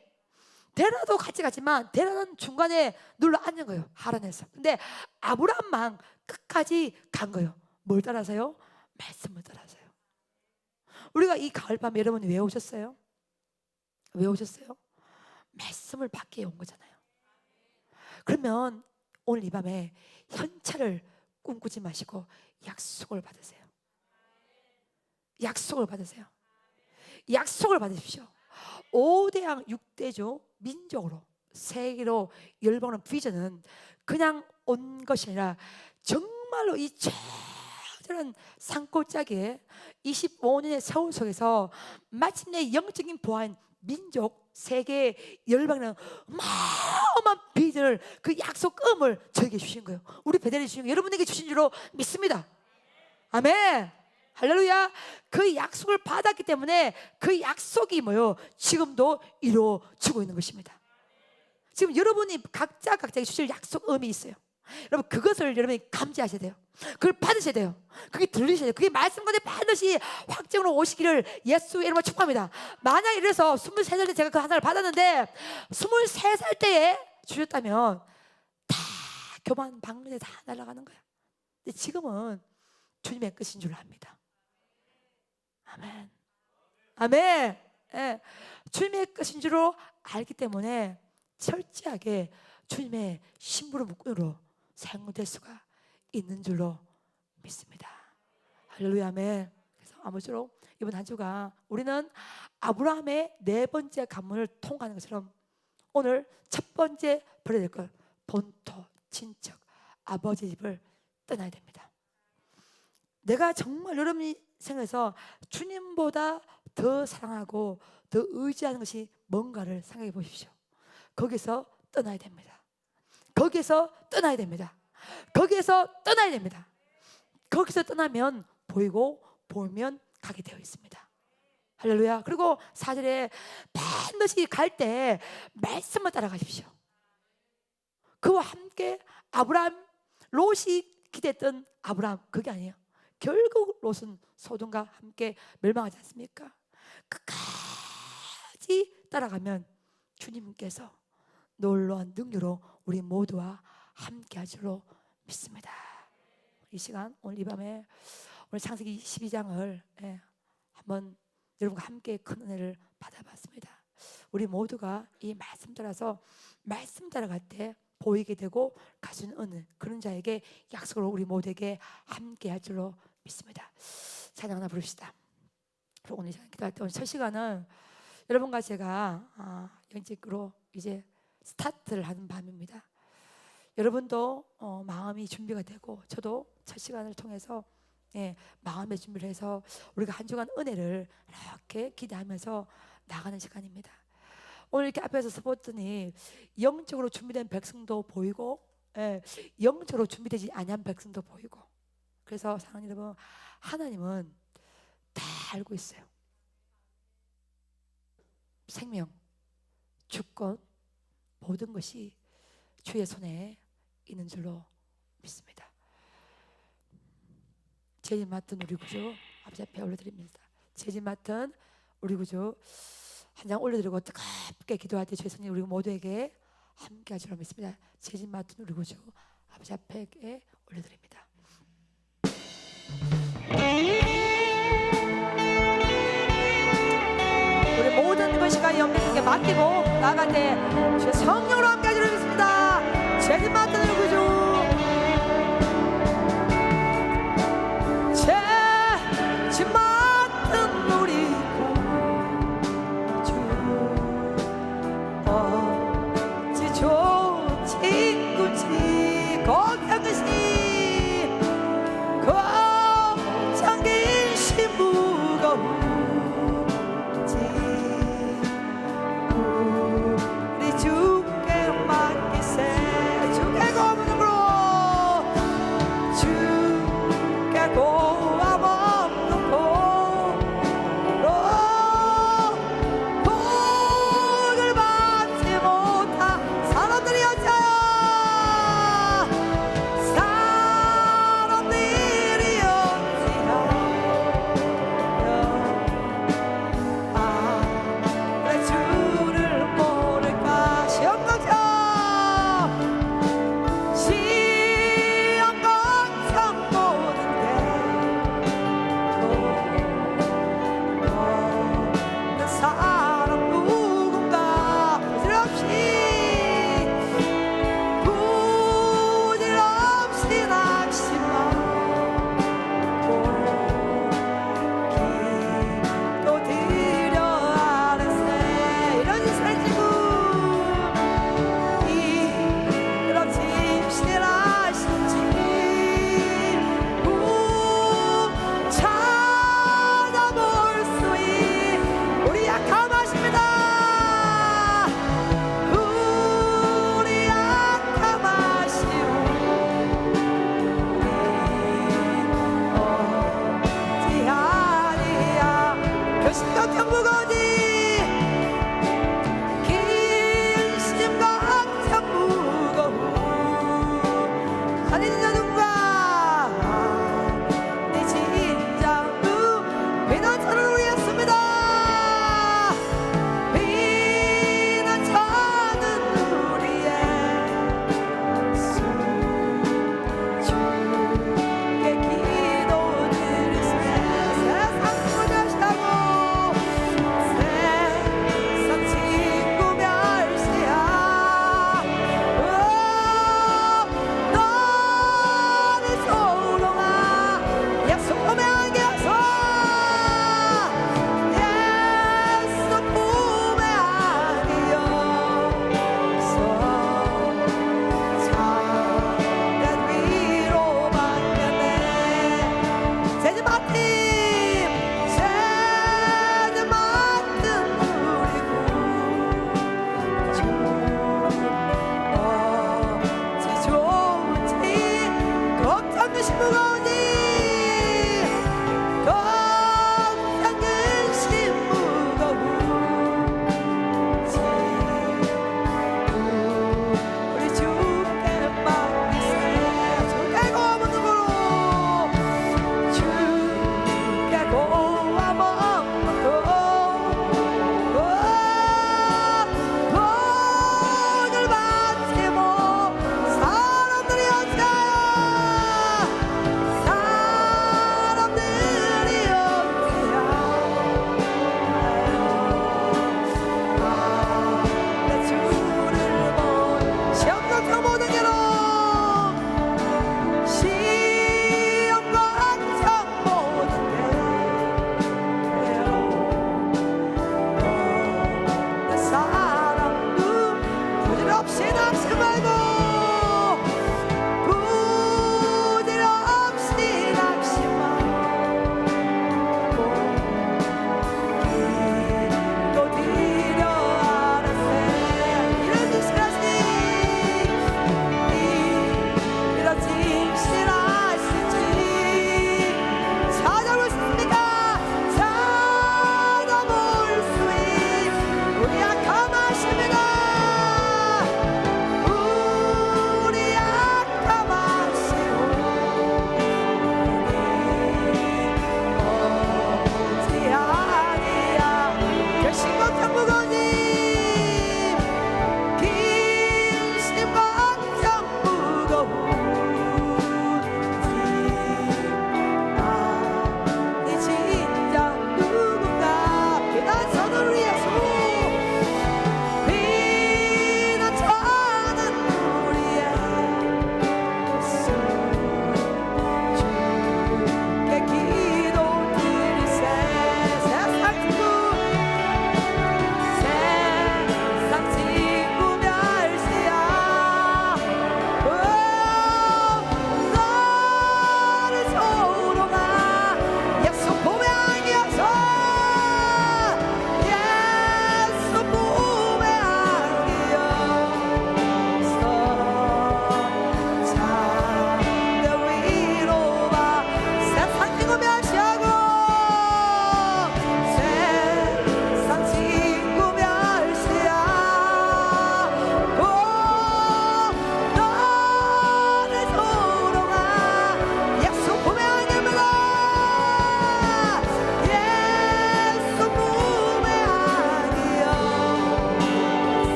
데라도 같이 갔지만 데라는 중간에 눌러 앉는 거예요, 하란에서. 근데 아브라함만 끝까지 간 거예요. 뭘 따라서요? 말씀을 따라서요. 우리가 이 가을밤에 여러분 왜 오셨어요? 왜 오셨어요? 말씀을 받기 온 거잖아요. 그러면 오늘 이 밤에 현찰을 꿈꾸지 마시고 약속을 받으세요. 약속을 받으세요. 약속을 받으십시오. 5대양 6대조 민족으로 세계로 열방하는 비전은 그냥 온 것이 아니라 정말로 이 처절한 산골짜기에 25년의 세월 속에서 마침내 영적인 보안 민족 세계 열방하는 어마어마한 비전을, 그 약속금을 저에게 주신 거예요. 우리 베델이 주신 거예요. 여러분에게 주신 줄로 믿습니다. 아멘. 할렐루야. 그 약속을 받았기 때문에 그 약속이 뭐요? 지금도 이루어지고 있는 것입니다. 지금 여러분이 각자의 주실 약속음이 있어요. 여러분 그것을 여러분이 감지하셔야 돼요. 그걸 받으셔야 돼요. 그게 들리셔야 돼요. 그게 말씀 가운데 반드시 확정으로 오시기를 예수의 이름으로 축복합니다. 만약 이래서 23살 때 제가 그 하나를 받았는데 23살 때에 주셨다면 다 교만 방문에 다 날아가는 거야. 근데 지금은 주님의 끝인 줄 압니다. 아멘. 아멘. 예. 주님의 끝인 줄로 알기 때문에 철저하게 주님의 심부름 묶음으로 사용될 수가 있는 줄로 믿습니다. 할렐루야. 아멘. 그래서 아무쪼록 이번 한 주가 우리는 아브라함의 네 번째 관문을 통과하는 것처럼 오늘 첫 번째 버려야 될 것, 본토, 친척, 아버지 집을 떠나야 됩니다. 내가 정말 여러분이 생각해서 주님보다 더 사랑하고 더 의지하는 것이 뭔가를 생각해 보십시오. 거기서 떠나야 됩니다. 거기서 떠나야 됩니다. 거기에서 떠나야 됩니다. 거기서 떠나면 보이고 보면 가게 되어 있습니다. 할렐루야. 그리고 4절에 반드시 갈 때 말씀을 따라가십시오. 그와 함께 아브라함, 롯이 기대했던 아브라함, 그게 아니에요. 결국 롯은 소돔과 함께 멸망하지 않습니까? 끝까지 따라가면 주님께서 놀라운 능력으로 우리 모두와 함께 할 줄로 믿습니다. 이 시간 오늘 이 밤에 오늘 창세기 22장을 한번 여러분과 함께 큰 은혜를 받아봤습니다. 우리 모두가 이 말씀 따라서 말씀 따라갈 때 보이게 되고 가진 은혜, 그런 자에게 약속으로 우리 모두에게 함께 할 줄로 믿습니다. 찬양 하나 부릅시다. 오늘 기도할 때 오늘 첫 시간은 여러분과 제가 영적으로 이제 스타트를 하는 밤입니다. 여러분도 마음이 준비가 되고 저도 첫 시간을 통해서 마음의 준비를 해서 우리가 한 주간 은혜를 이렇게 기대하면서 나가는 시간입니다. 오늘 이렇게 앞에서 서봤더니 영적으로 준비된 백성도 보이고 영적으로 준비되지 아니한 백성도 보이고, 그래서 사랑하는 여러분, 하나님은 다 알고 있어요. 생명, 주권, 모든 것이 주의 손에 있는 줄로 믿습니다. 죄진 맡은 우리 구주 아버지 앞에 올려드립니다. 죄진 맡은 우리 구주 한 장 올려드리고 뜨겁게 기도할 때 죄송이 우리 모두에게 함께 하시라 믿습니다. 죄진 맡은 우리 구주 아버지 앞에 올려드립니다. 우리 모든 것이가 영님께 맡기고 나아갈 때 주의 성령으로 함께 하시라 믿습니다. 죄진 맡은 우리 구주, 죄진 맡은 우리 구주,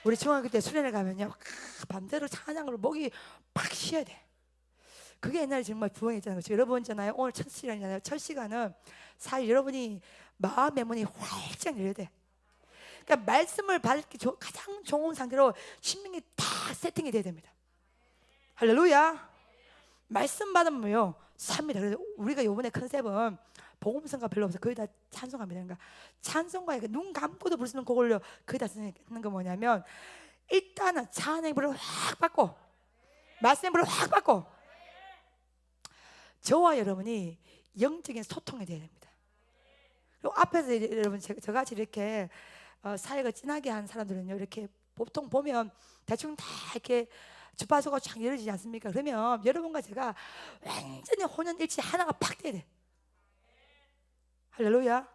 우리 중학교 때 수련회 가면요, 밤새도록 찬양으로 목이 팍 쉬어야 돼. 그게 옛날에 정말 부흥했잖아요. 여러분 있잖아요, 오늘 첫 시간이잖아요. 첫 시간은 사실 여러분이 마음의 문이 활짝 열려야 돼. 그러니까 말씀을 받기 가장 좋은 상태로 심령이 다 세팅이 돼야 됩니다. 할렐루야. 말씀 받으면요 삽니다. 그래서 우리가 요번에 컨셉은 복음성가 별로 없어. 거의 다 찬송합니다. 그러니까 찬송가에 눈 감고도 부를 수 있는 곡을 거의 다 쓰는 거 뭐냐면, 일단은 찬양의 불을 확 받고 말씀의 불을 확 받고 저와 여러분이 영적인 소통이 돼야 됩니다. 그리고 앞에서 여러분 저같이 이렇게 사회가 진하게 한 사람들은요, 이렇게 보통 보면 대충 다 이렇게 주파수가 쫙 열어지지 않습니까? 그러면 여러분과 제가 완전히 혼연일치 하나가 팍 돼야 돼. 할렐루야.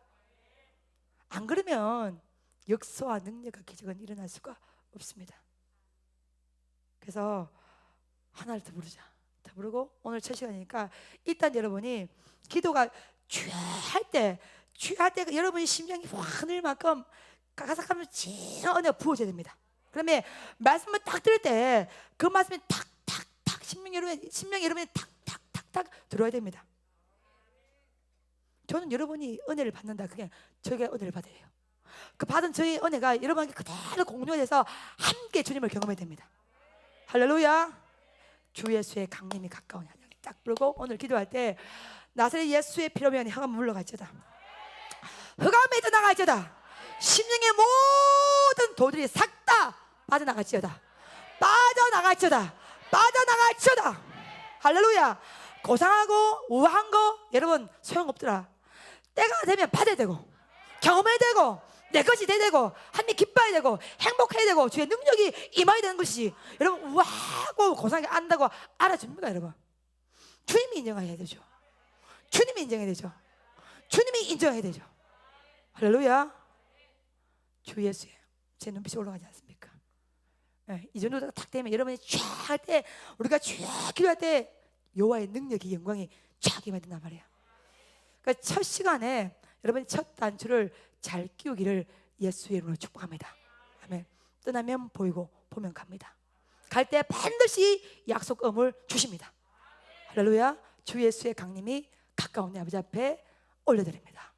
안 그러면 역사와 능력과 기적은 일어날 수가 없습니다. 그래서 하나를 더 부르자. 더 부르고 오늘 첫 시간이니까 일단 여러분이 기도가 쥐할 때 여러분이 심장이 하늘 만큼 가삭하면 진한 은혜가 부어져야 됩니다. 그러면 말씀을 딱 들을 때 그 말씀이 탁탁탁 심령이 여러분이 탁탁탁탁 들어야 됩니다. 저는 여러분이 은혜를 받는다, 그게 저에게 은혜를 받아야 해요. 그 받은 저희 은혜가 여러분에게 그대로 공유돼서 함께 주님을 경험해야 됩니다. 할렐루야. 주 예수의 강림이 가까운 찬양 딱 부르고 오늘 기도할 때 나사렛 예수의 피로 면이 흑암 물러갈지어다. 흑암에 떠나갈지어다. 심령의 모든 도들이 싹 다 빠져나갈지어다. 빠져나갈지어다. 할렐루야. 고상하고 우아한 거 여러분 소용없더라. 때가 되면 받아야 되고 경험해야 되고 내 것이 돼야 되고 하나님 기뻐야 되고 행복해야 되고 주의 능력이 임해야 되는 것이, 여러분 우아하고 고상하게 안다고 알아줍니까? 여러분 주님이 인정해야 되죠. 주님이 인정해야 되죠. 주님이 인정해야 되죠. 할렐루야. 주 예수의 제 눈빛이 올라가지 않습니까? 네, 이 정도가 딱 되면 여러분이 쫙 할 때, 우리가 쫙 기도할 때 여호와의 능력이 영광이 쫙 임해야 된단 말이에요. 그러니까 첫 시간에 여러분이 첫 단추를 잘 끼우기를 예수의 이름으로 축복합니다. 아멘. 떠나면 보이고 보면 갑니다. 갈 때 반드시 약속음을 주십니다. 할렐루야. 주 예수의 강림이 가까운 내 아버지 앞에 올려드립니다.